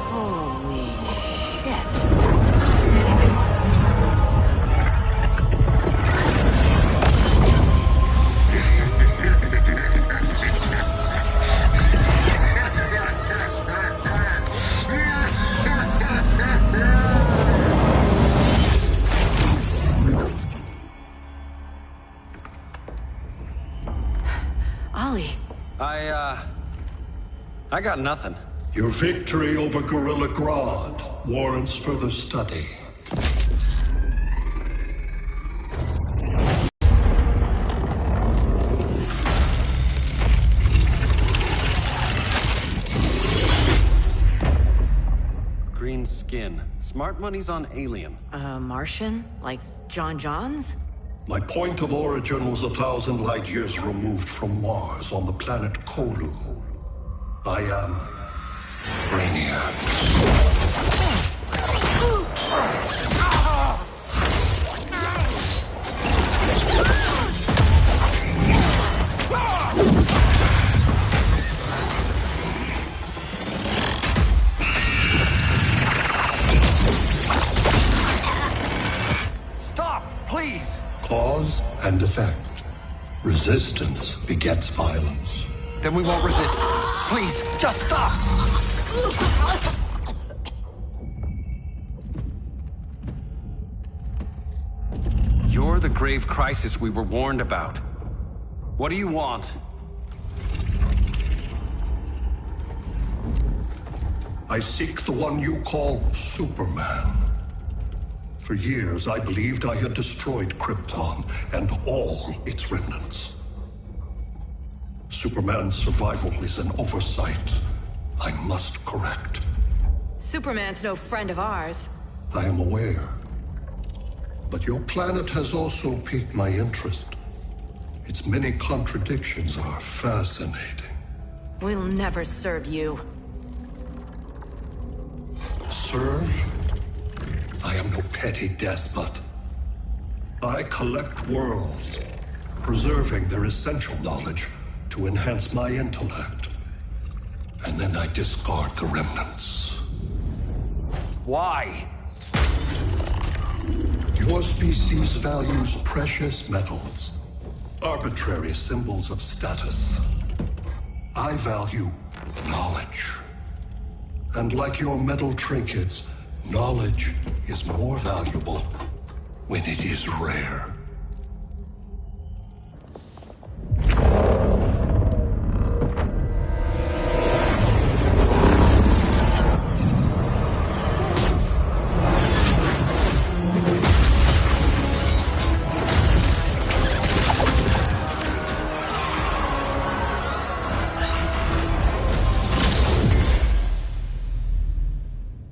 Holy shit. Ollie. I got nothing. Your victory over Gorilla Grodd warrants further study. Green skin. Smart money's on alien. Martian? Like John Johns? My point of origin was 1,000 light years removed from Mars on the planet Kolu. I am Brainiac. Stop, please! Cause and effect. Resistance begets violence. Then we won't resist. Please, just stop! You're the grave crisis we were warned about. What do you want? I seek the one you call Superman. For years, I believed I had destroyed Krypton and all its remnants. Superman's survival is an oversight I must correct. Superman's no friend of ours. I am aware. But your planet has also piqued my interest. Its many contradictions are fascinating. We'll never serve you. Serve? I am no petty despot. I collect worlds, preserving their essential knowledge to enhance my intellect. And then I discard the remnants. Why? Your species values precious metals, arbitrary symbols of status. I value knowledge. And like your metal trinkets, knowledge is more valuable when it is rare.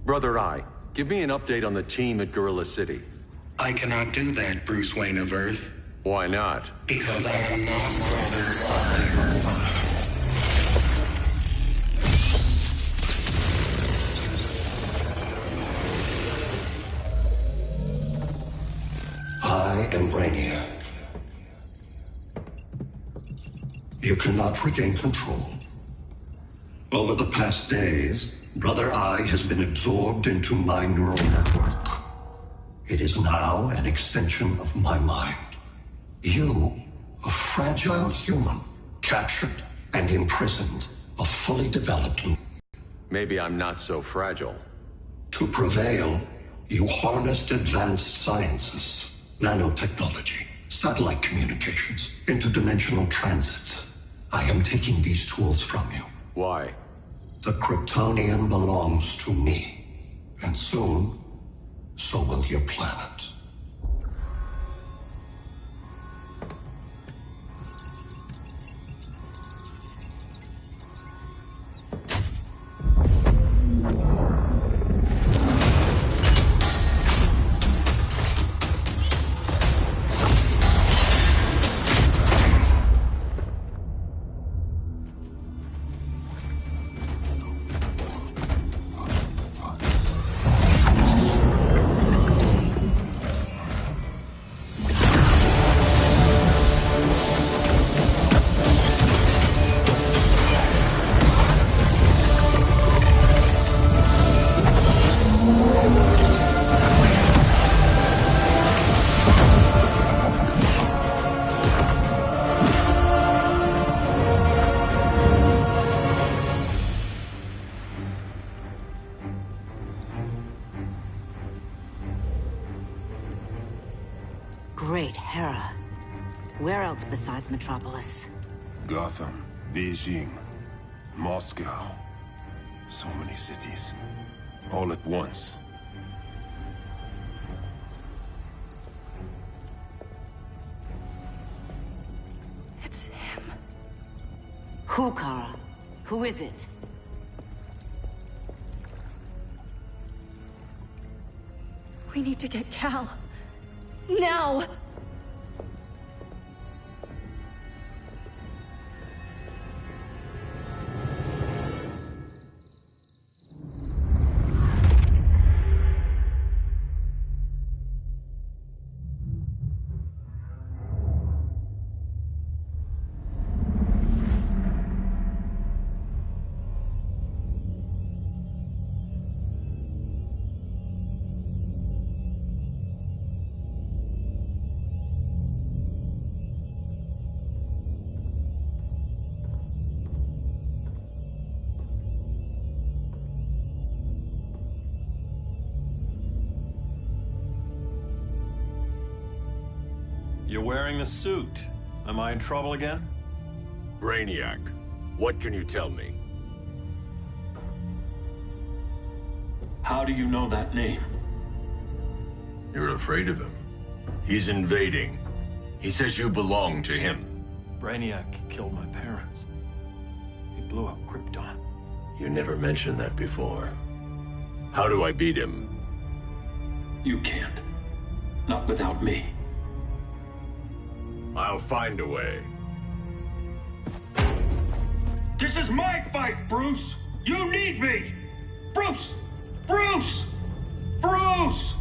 Brother Eye, give me an update on the team at Gorilla City. I cannot do that, Bruce Wayne of Earth. Why not? Because I am not Brother Eye. I am Brainiac. You cannot regain control. Over the past days, Brother Eye has been absorbed into my neural network. It is now an extension of my mind. You, a fragile human, captured and imprisoned a fully developed... Maybe I'm not so fragile. To prevail, you harnessed advanced sciences, nanotechnology, satellite communications, interdimensional transit. I am taking these tools from you. Why? The Kryptonian belongs to me. And soon, so will your planet. Great Hera. Where else besides Metropolis? Gotham, Beijing, Moscow. So many cities. All at once. It's him. Who, Kara? Who is it? We need to get Cal. Now! You're wearing the suit. Am I in trouble again? Brainiac, what can you tell me? How do you know that name? You're afraid of him. He's invading. He says you belong to him. Brainiac killed my parents. He blew up Krypton. You never mentioned that before. How do I beat him? You can't. Not without me. I'll find a way. This is my fight, Bruce! You need me! Bruce! Bruce! Bruce!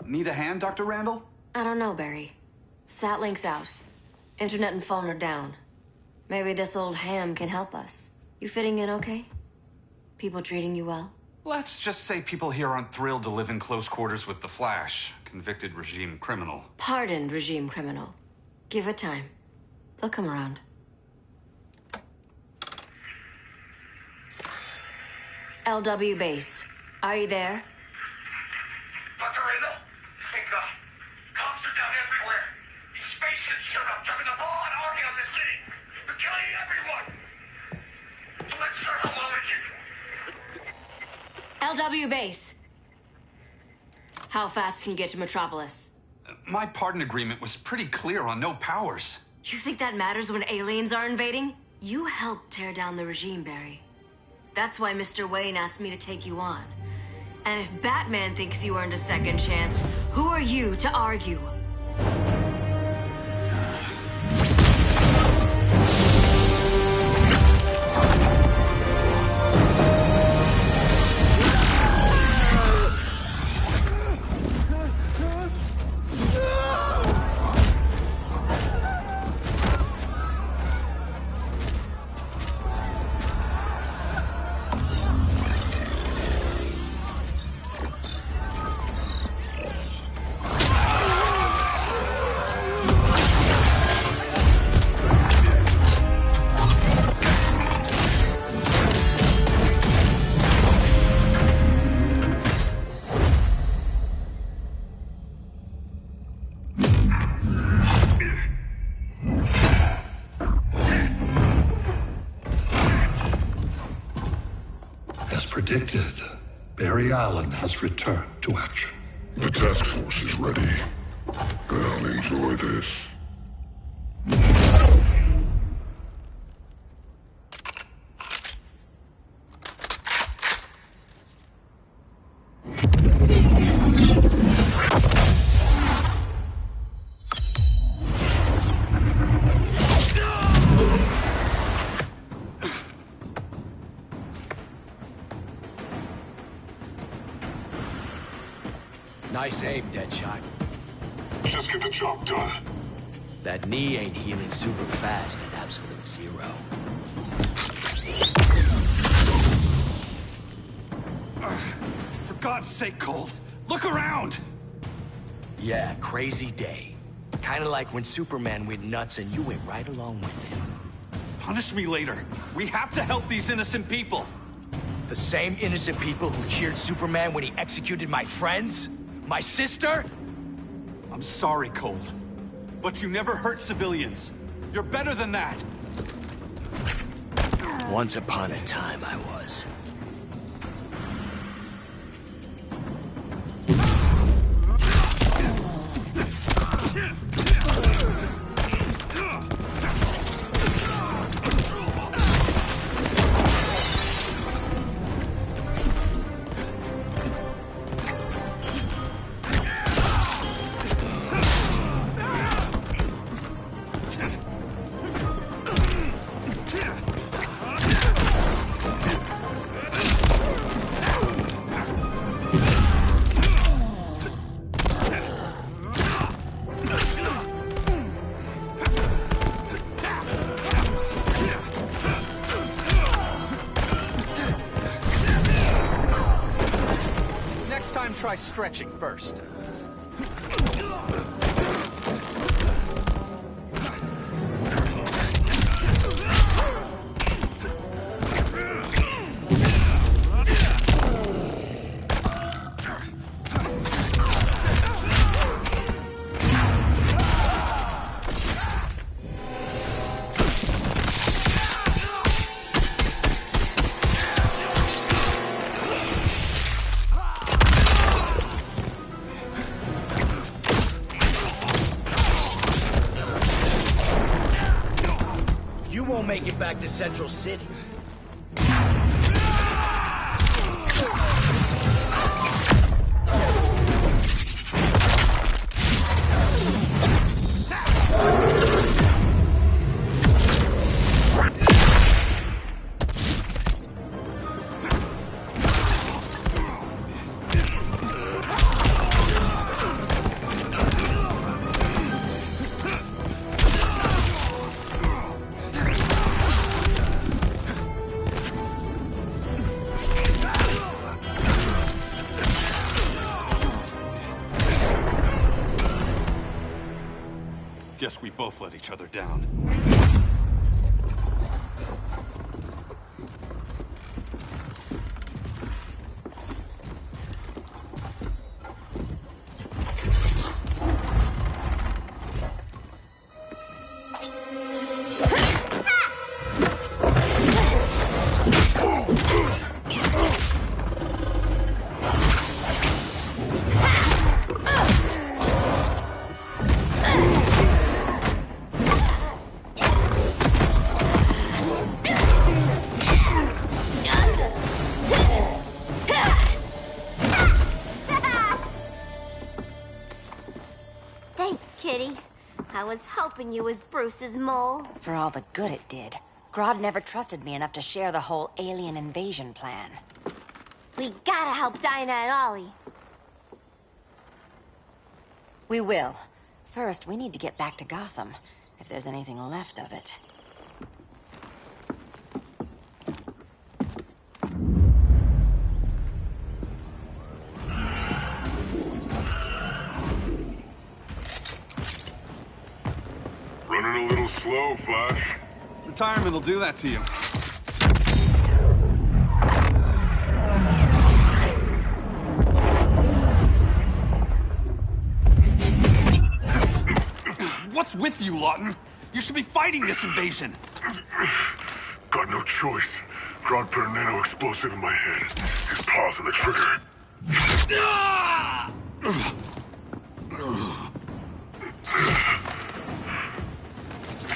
Need a hand, Dr. Randall? I don't know, Barry. Satlink's out. Internet and phone are down. Maybe this old ham can help us. You fitting in okay? People treating you well? Let's just say people here aren't thrilled to live in close quarters with the Flash, convicted regime criminal. Pardoned regime criminal. Give it time. They'll come around. LW base. Are you there? Dr. Randall? Thank God. Cops are down everywhere. These spaceships showed up, driving the ball and army on the city. They're killing everyone. I'm not sure how long it can... LW base. How fast can you get to Metropolis? My pardon agreement was pretty clear on no powers. You think that matters when aliens are invading? You helped tear down the regime, Barry. That's why Mr. Wayne asked me to take you on. And if Batman thinks you earned a second chance, who are you to argue? Predicted, Barry Allen has returned to action. The task force is ready. I'll enjoy this. Nice aim, Deadshot. Just get the job done. That knee ain't healing super fast at absolute zero. For God's sake, Cold, look around! Yeah, crazy day. Kinda like when Superman went nuts and you went right along with him. Punish me later. We have to help these innocent people. The same innocent people who cheered Superman when he executed my friends? My sister? I'm sorry, Cold. But you never hurt civilians. You're better than that. Once upon a time, I was. Try stretching first. Make it back to Central City. Guess we both let each other down. I was hoping you was Bruce's mole. For all the good it did. Grodd never trusted me enough to share the whole alien invasion plan. We gotta help Dinah and Ollie. We will. First, we need to get back to Gotham, if there's anything left of it. Running a little slow, Flash. Retirement will do that to you. What's with you, Lawton? You should be fighting this invasion. Got no choice. Grodd put a nano-explosive in my head. His paws on the trigger.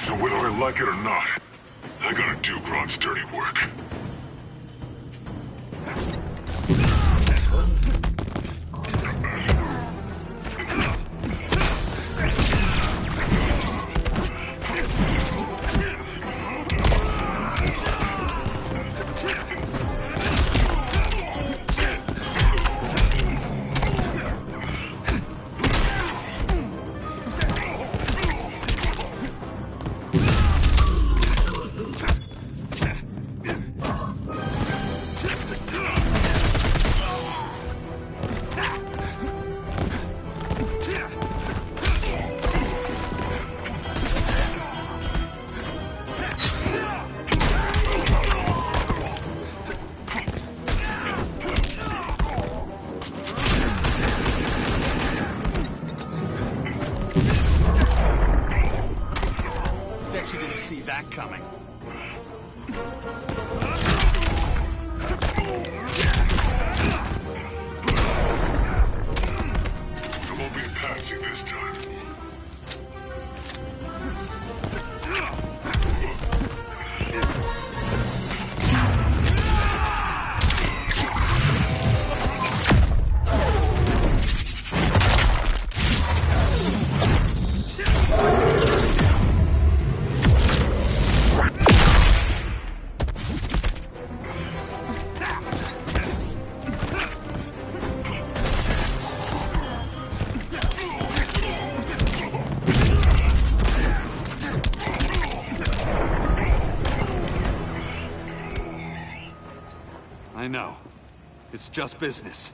So whether I like it or not, I gotta do Grodd's dirty work. I know. It's just business.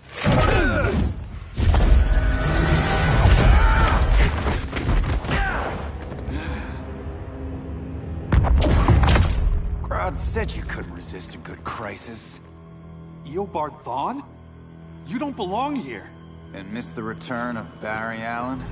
Crowd said you couldn't resist a good crisis. Eobard Thawne? You don't belong here. And miss the return of Barry Allen?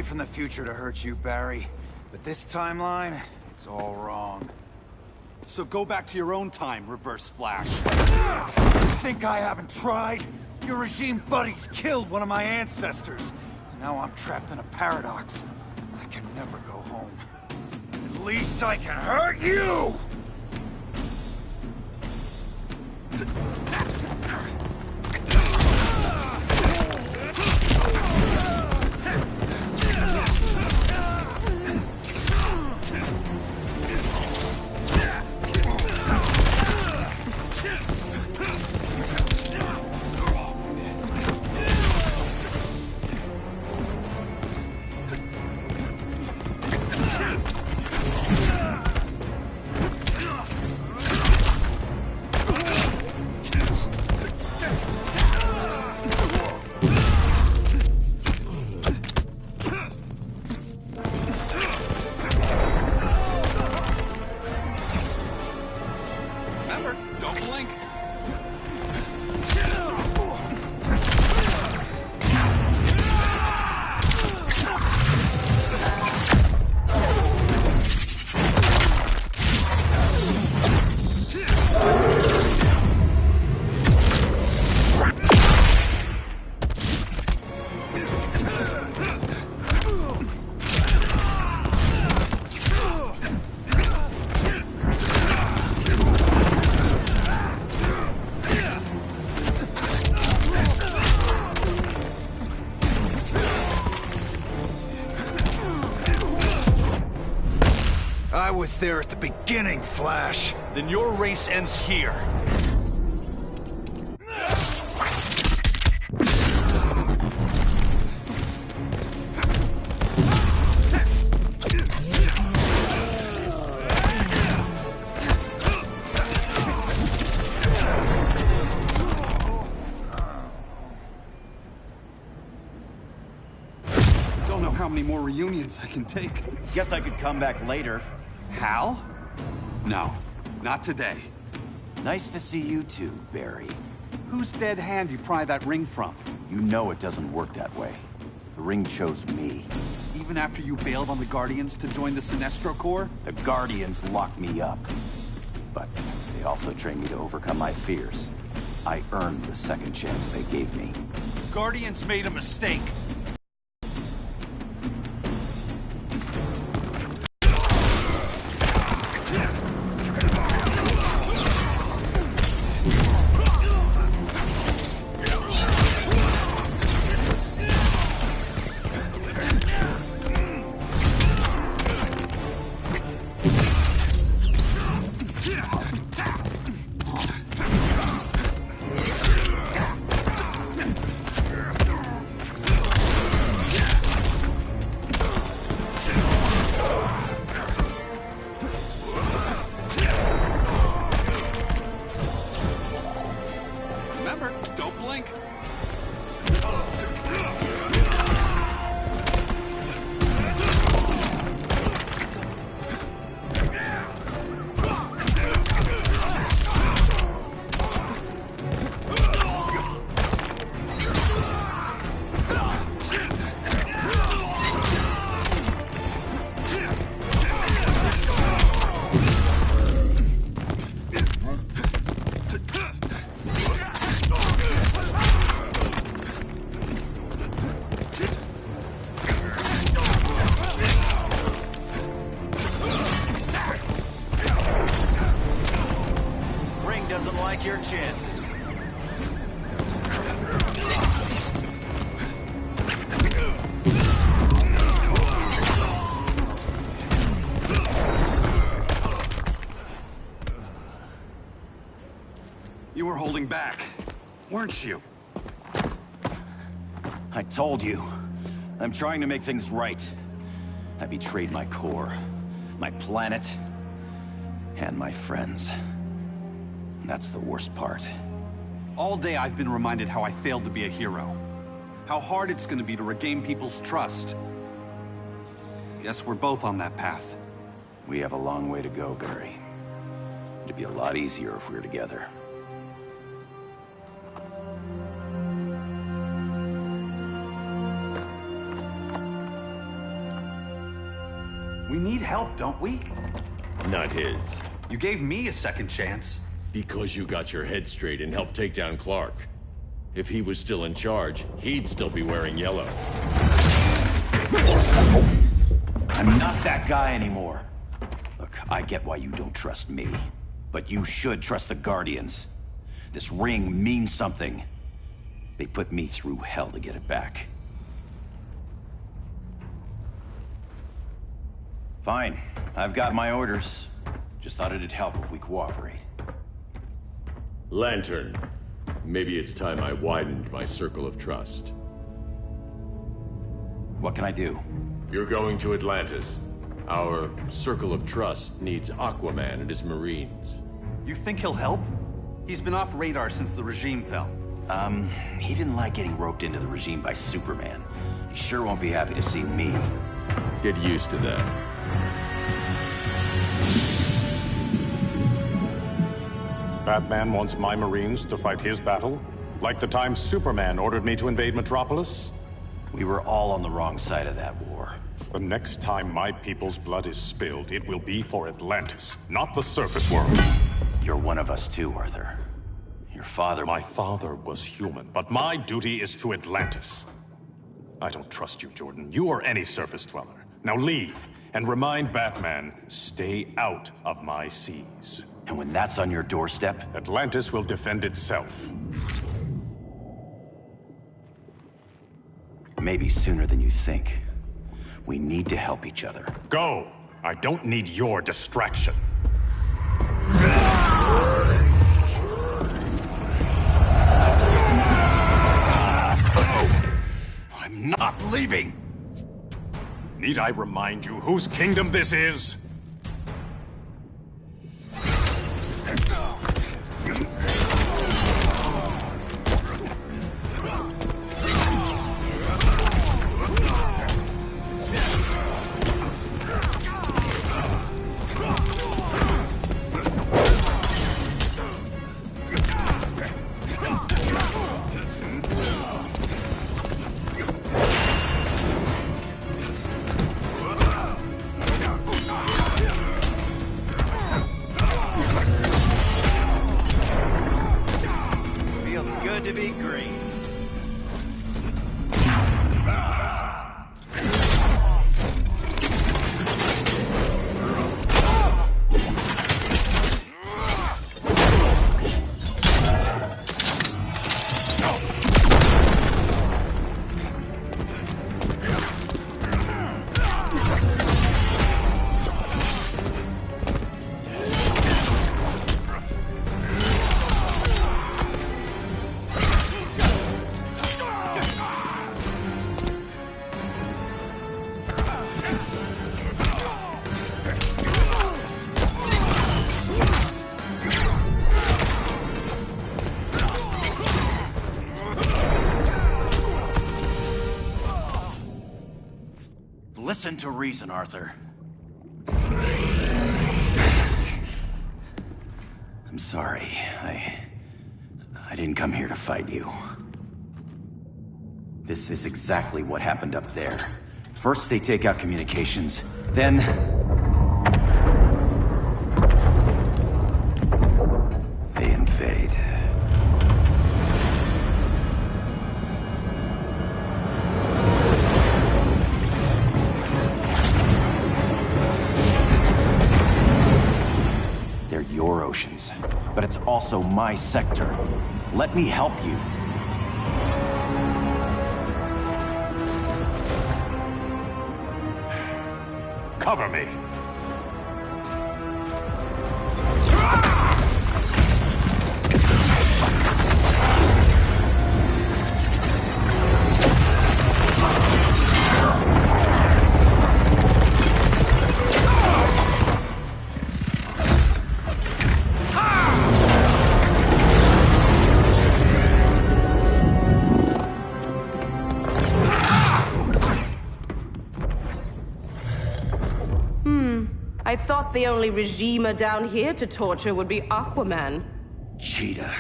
From the future to hurt you, Barry. But this timeline, it's all wrong. So go back to your own time, Reverse Flash. Think I haven't tried? Your regime buddies killed one of my ancestors. Now I'm trapped in a paradox. I can never go home. At least I can hurt you! I was there at the beginning, Flash. Then your race ends here. Don't know how many more reunions I can take. Guess I could come back later. Hal? No, not today. Nice to see you too, Barry. Whose dead hand you pry that ring from? You know it doesn't work that way. The ring chose me. Even after you bailed on the Guardians to join the Sinestro Corps? The Guardians locked me up. But they also trained me to overcome my fears. I earned the second chance they gave me. Guardians made a mistake. holding back, weren't you? I told you. I'm trying to make things right. I betrayed my core, my planet, and my friends. That's the worst part. All day I've been reminded how I failed to be a hero. How hard it's gonna be to regain people's trust. Guess we're both on that path. We have a long way to go, Barry. It'd be a lot easier if we were together. We need help, don't we? Not his. You gave me a second chance. Because you got your head straight and helped take down Clark. If he was still in charge, he'd still be wearing yellow. I'm not that guy anymore. Look, I get why you don't trust me. But you should trust the Guardians. This ring means something. They put me through hell to get it back. Fine. I've got my orders. Just thought it'd help if we cooperate. Lantern. Maybe it's time I widened my circle of trust. What can I do? You're going to Atlantis. Our circle of trust needs Aquaman and his Marines. You think he'll help? He's been off radar since the regime fell. He didn't like getting roped into the regime by Superman. He sure won't be happy to see me. Get used to that. Batman wants my Marines to fight his battle? Like the time Superman ordered me to invade Metropolis? We were all on the wrong side of that war. The next time my people's blood is spilled, it will be for Atlantis, not the surface world. You're one of us too, Arthur. Your father... My father was human, but my duty is to Atlantis. I don't trust you, Jordan. You or any surface dweller. Now leave, and remind Batman, stay out of my seas. And when that's on your doorstep... Atlantis will defend itself. Maybe sooner than you think. We need to help each other. Go! I don't need your distraction. I'm not leaving! Need I remind you whose kingdom this is? Listen to reason, Arthur. I'm sorry. I didn't come here to fight you. This is exactly what happened up there. First they take out communications, then... they invade. They're your oceans, but it's also my sector. Let me help you. Cover me. I thought the only regimer down here to torture would be Aquaman. Cheetah.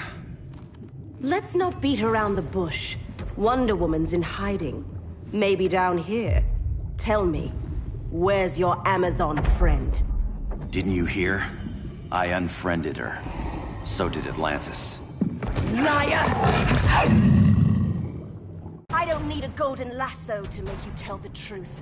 Let's not beat around the bush. Wonder Woman's in hiding. Maybe down here. Tell me, where's your Amazon friend? Didn't you hear? I unfriended her. So did Atlantis. Liar! I don't need a golden lasso to make you tell the truth.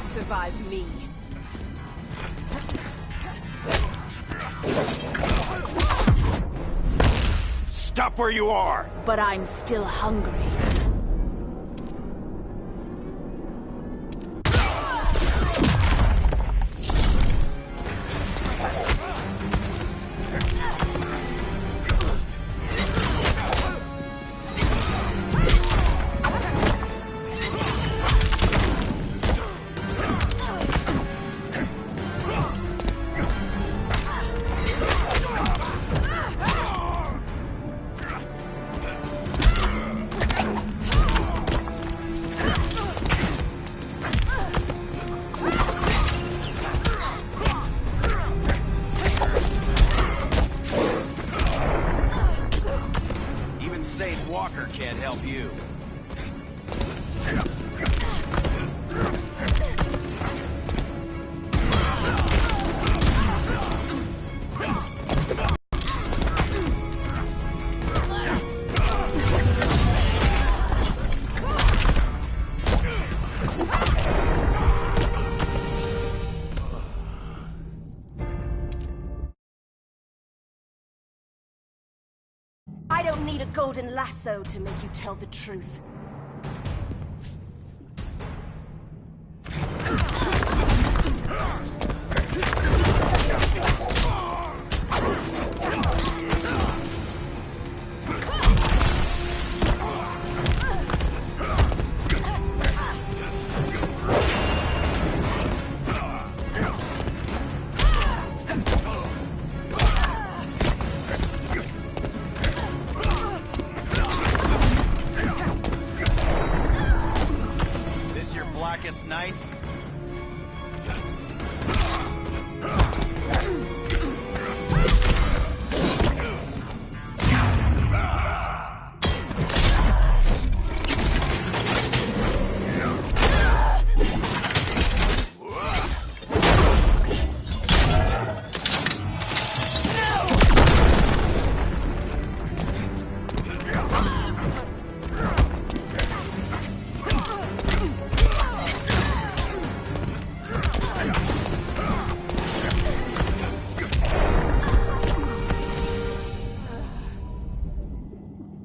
Survive me. Stop where you are! But I'm still hungry. Walker can't help you. I don't need a golden lasso to make you tell the truth. Blackest night?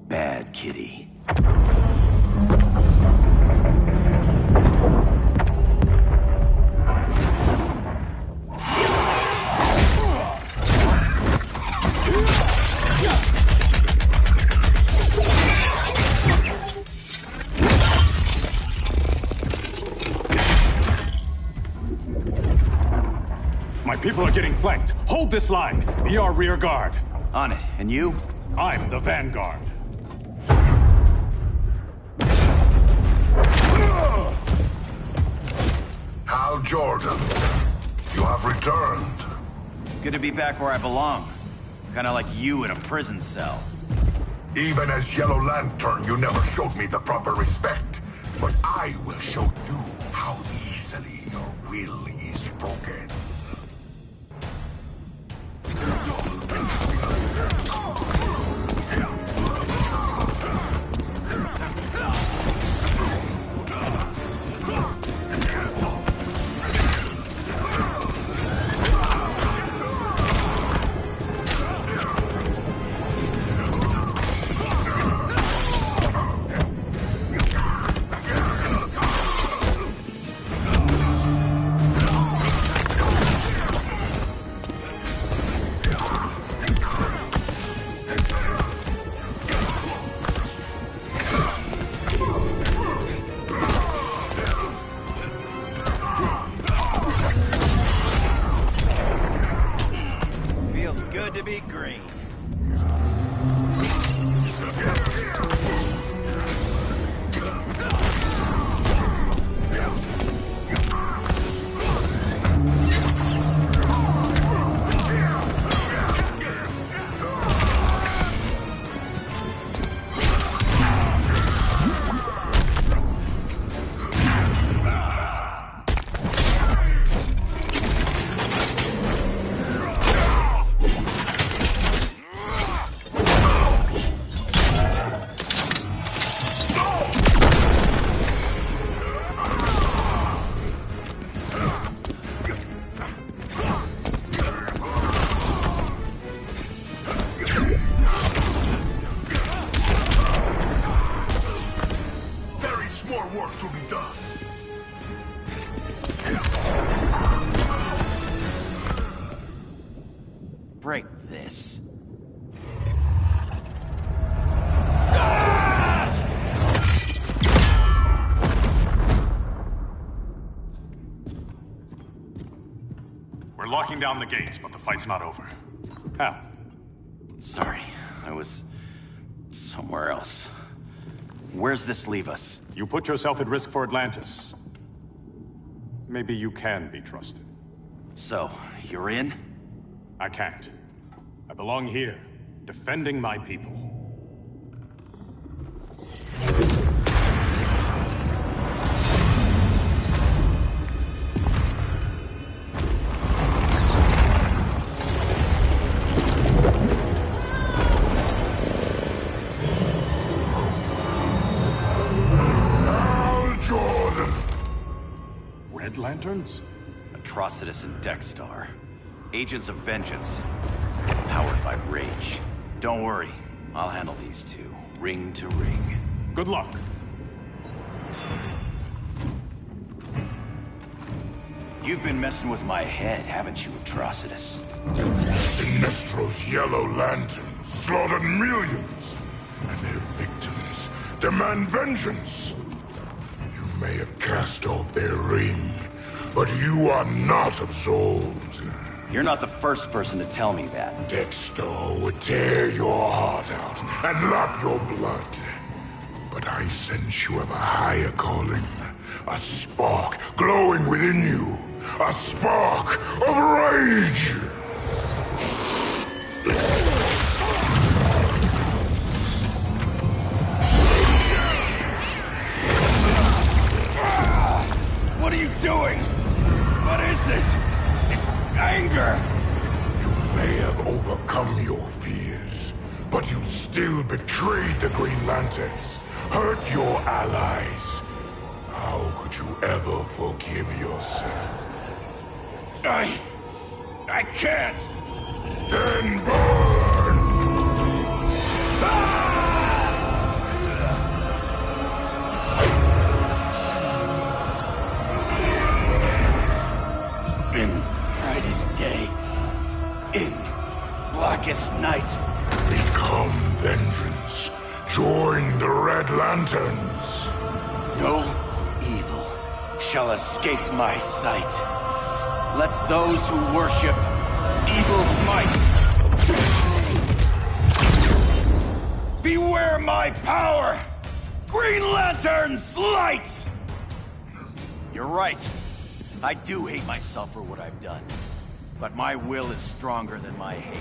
Bad kitty. My people are getting flanked. Hold this line. Be our rear guard. On it. And you? I'm the vanguard. Hal Jordan, you have returned. Good to be back where I belong. Kinda like you in a prison cell. Even as Yellow Lantern, you never showed me the proper respect. But I will show you how easily your will is broken. more work to be done. Break this. We're locking down the gates, but the fight's not over. How? Sorry, I was somewhere else. Where's this leave us? You put yourself at risk for Atlantis. Maybe you can be trusted. So, you're in? I can't. I belong here, defending my people. Lanterns? Atrocitus and Dexstar. Agents of Vengeance. Powered by rage. Don't worry, I'll handle these two, ring to ring. Good luck. You've been messing with my head, haven't you, Atrocitus? Sinestro's Yellow Lanterns slaughtered millions, and their victims demand vengeance. You may have cast off their ring, but you are not absolved. You're not the first person to tell me that. Dexter would tear your heart out and lap your blood. But I sense you have a higher calling. A spark glowing within you. A spark of rage! What are you doing? What is this? It's anger! You may have overcome your fears, but you still betrayed the Green Lanterns, hurt your allies. How could you ever forgive yourself? I can't! Then burn! In brightest day, in blackest night. Become vengeance. Join the Red Lanterns. No evil shall escape my sight. Let those who worship evil's might beware my power! Green Lantern's light! You're right. I do hate myself for what I've done. But my will is stronger than my hate.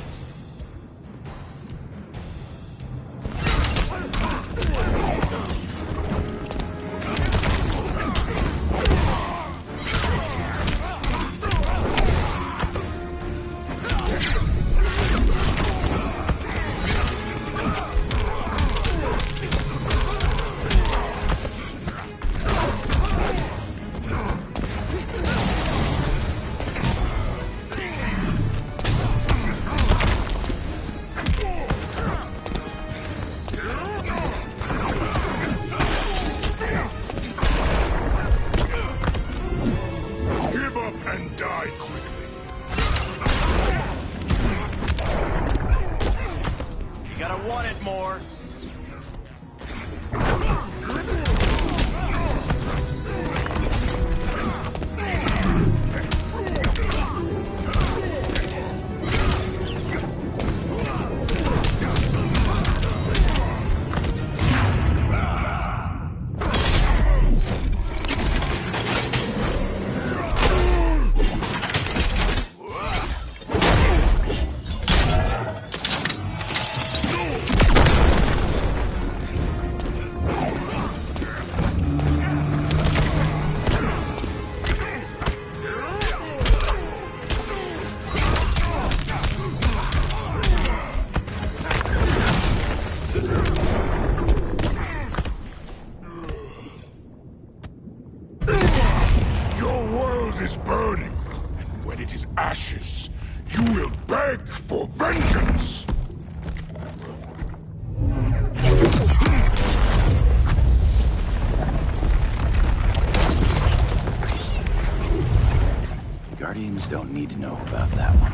Marines don't need to know about that one.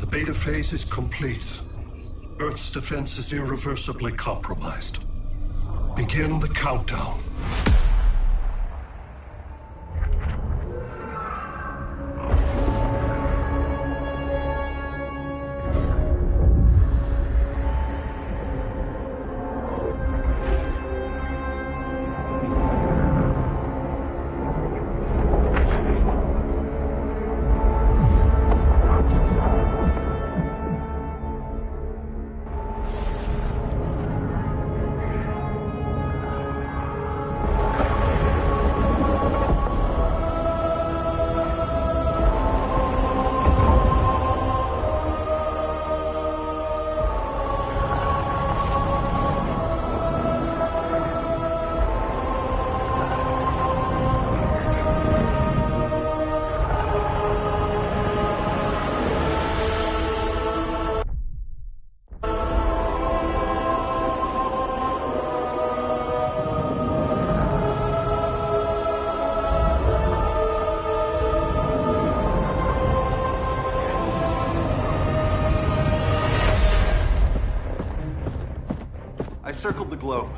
The beta phase is complete. Earth's defense is irreversibly compromised. Begin the countdown. Circled the globe.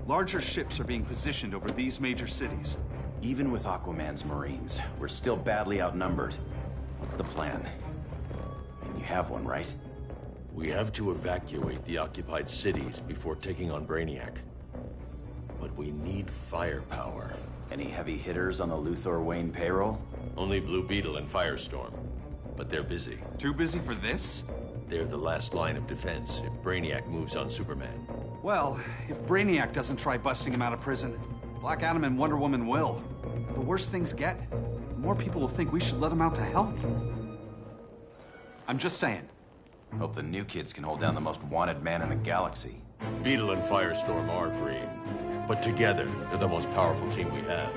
Larger ships are being positioned over these major cities. Even with Aquaman's Marines, we're still badly outnumbered. What's the plan? And you have one, right? We have to evacuate the occupied cities before taking on Brainiac. But we need firepower. Any heavy hitters on the Luthor Wayne payroll? Only Blue Beetle and Firestorm. But they're busy. Too busy for this? They're the last line of defense if Brainiac moves on Superman. Well, if Brainiac doesn't try busting him out of prison, Black Adam and Wonder Woman will. The worse things get, the more people will think we should let him out to help. I'm just saying. Hope the new kids can hold down the most wanted man in the galaxy. Beetle and Firestorm are green, but together, they're the most powerful team we have.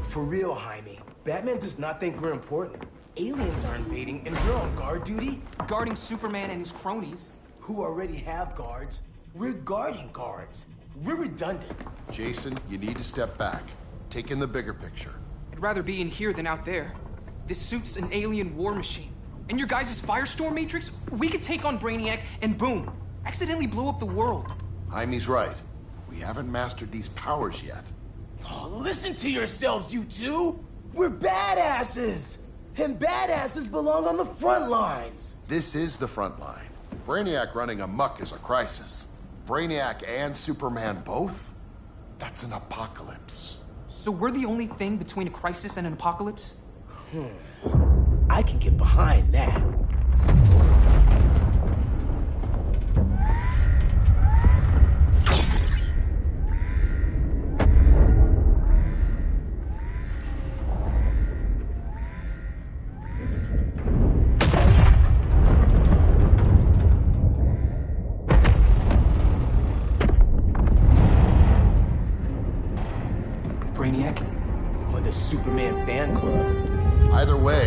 For real, Jaime, Batman does not think we're important. Aliens are invading, and we're on guard duty? Guarding Superman and his cronies. Who already have guards. We're guarding guards. We're redundant. Jason, you need to step back. Take in the bigger picture. I'd rather be in here than out there. This suit's an alien war machine. And your guys' Firestorm Matrix, we could take on Brainiac and boom, accidentally blow up the world. Jaime's right. We haven't mastered these powers yet. Oh, listen to yourselves, you two! We're badasses! And badasses belong on the front lines! This is the front line. Brainiac running amok is a crisis. Brainiac and Superman both? That's an apocalypse. So we're the only thing between a crisis and an apocalypse? I can get behind that. Brainiac? Or the Superman fan club? Either way,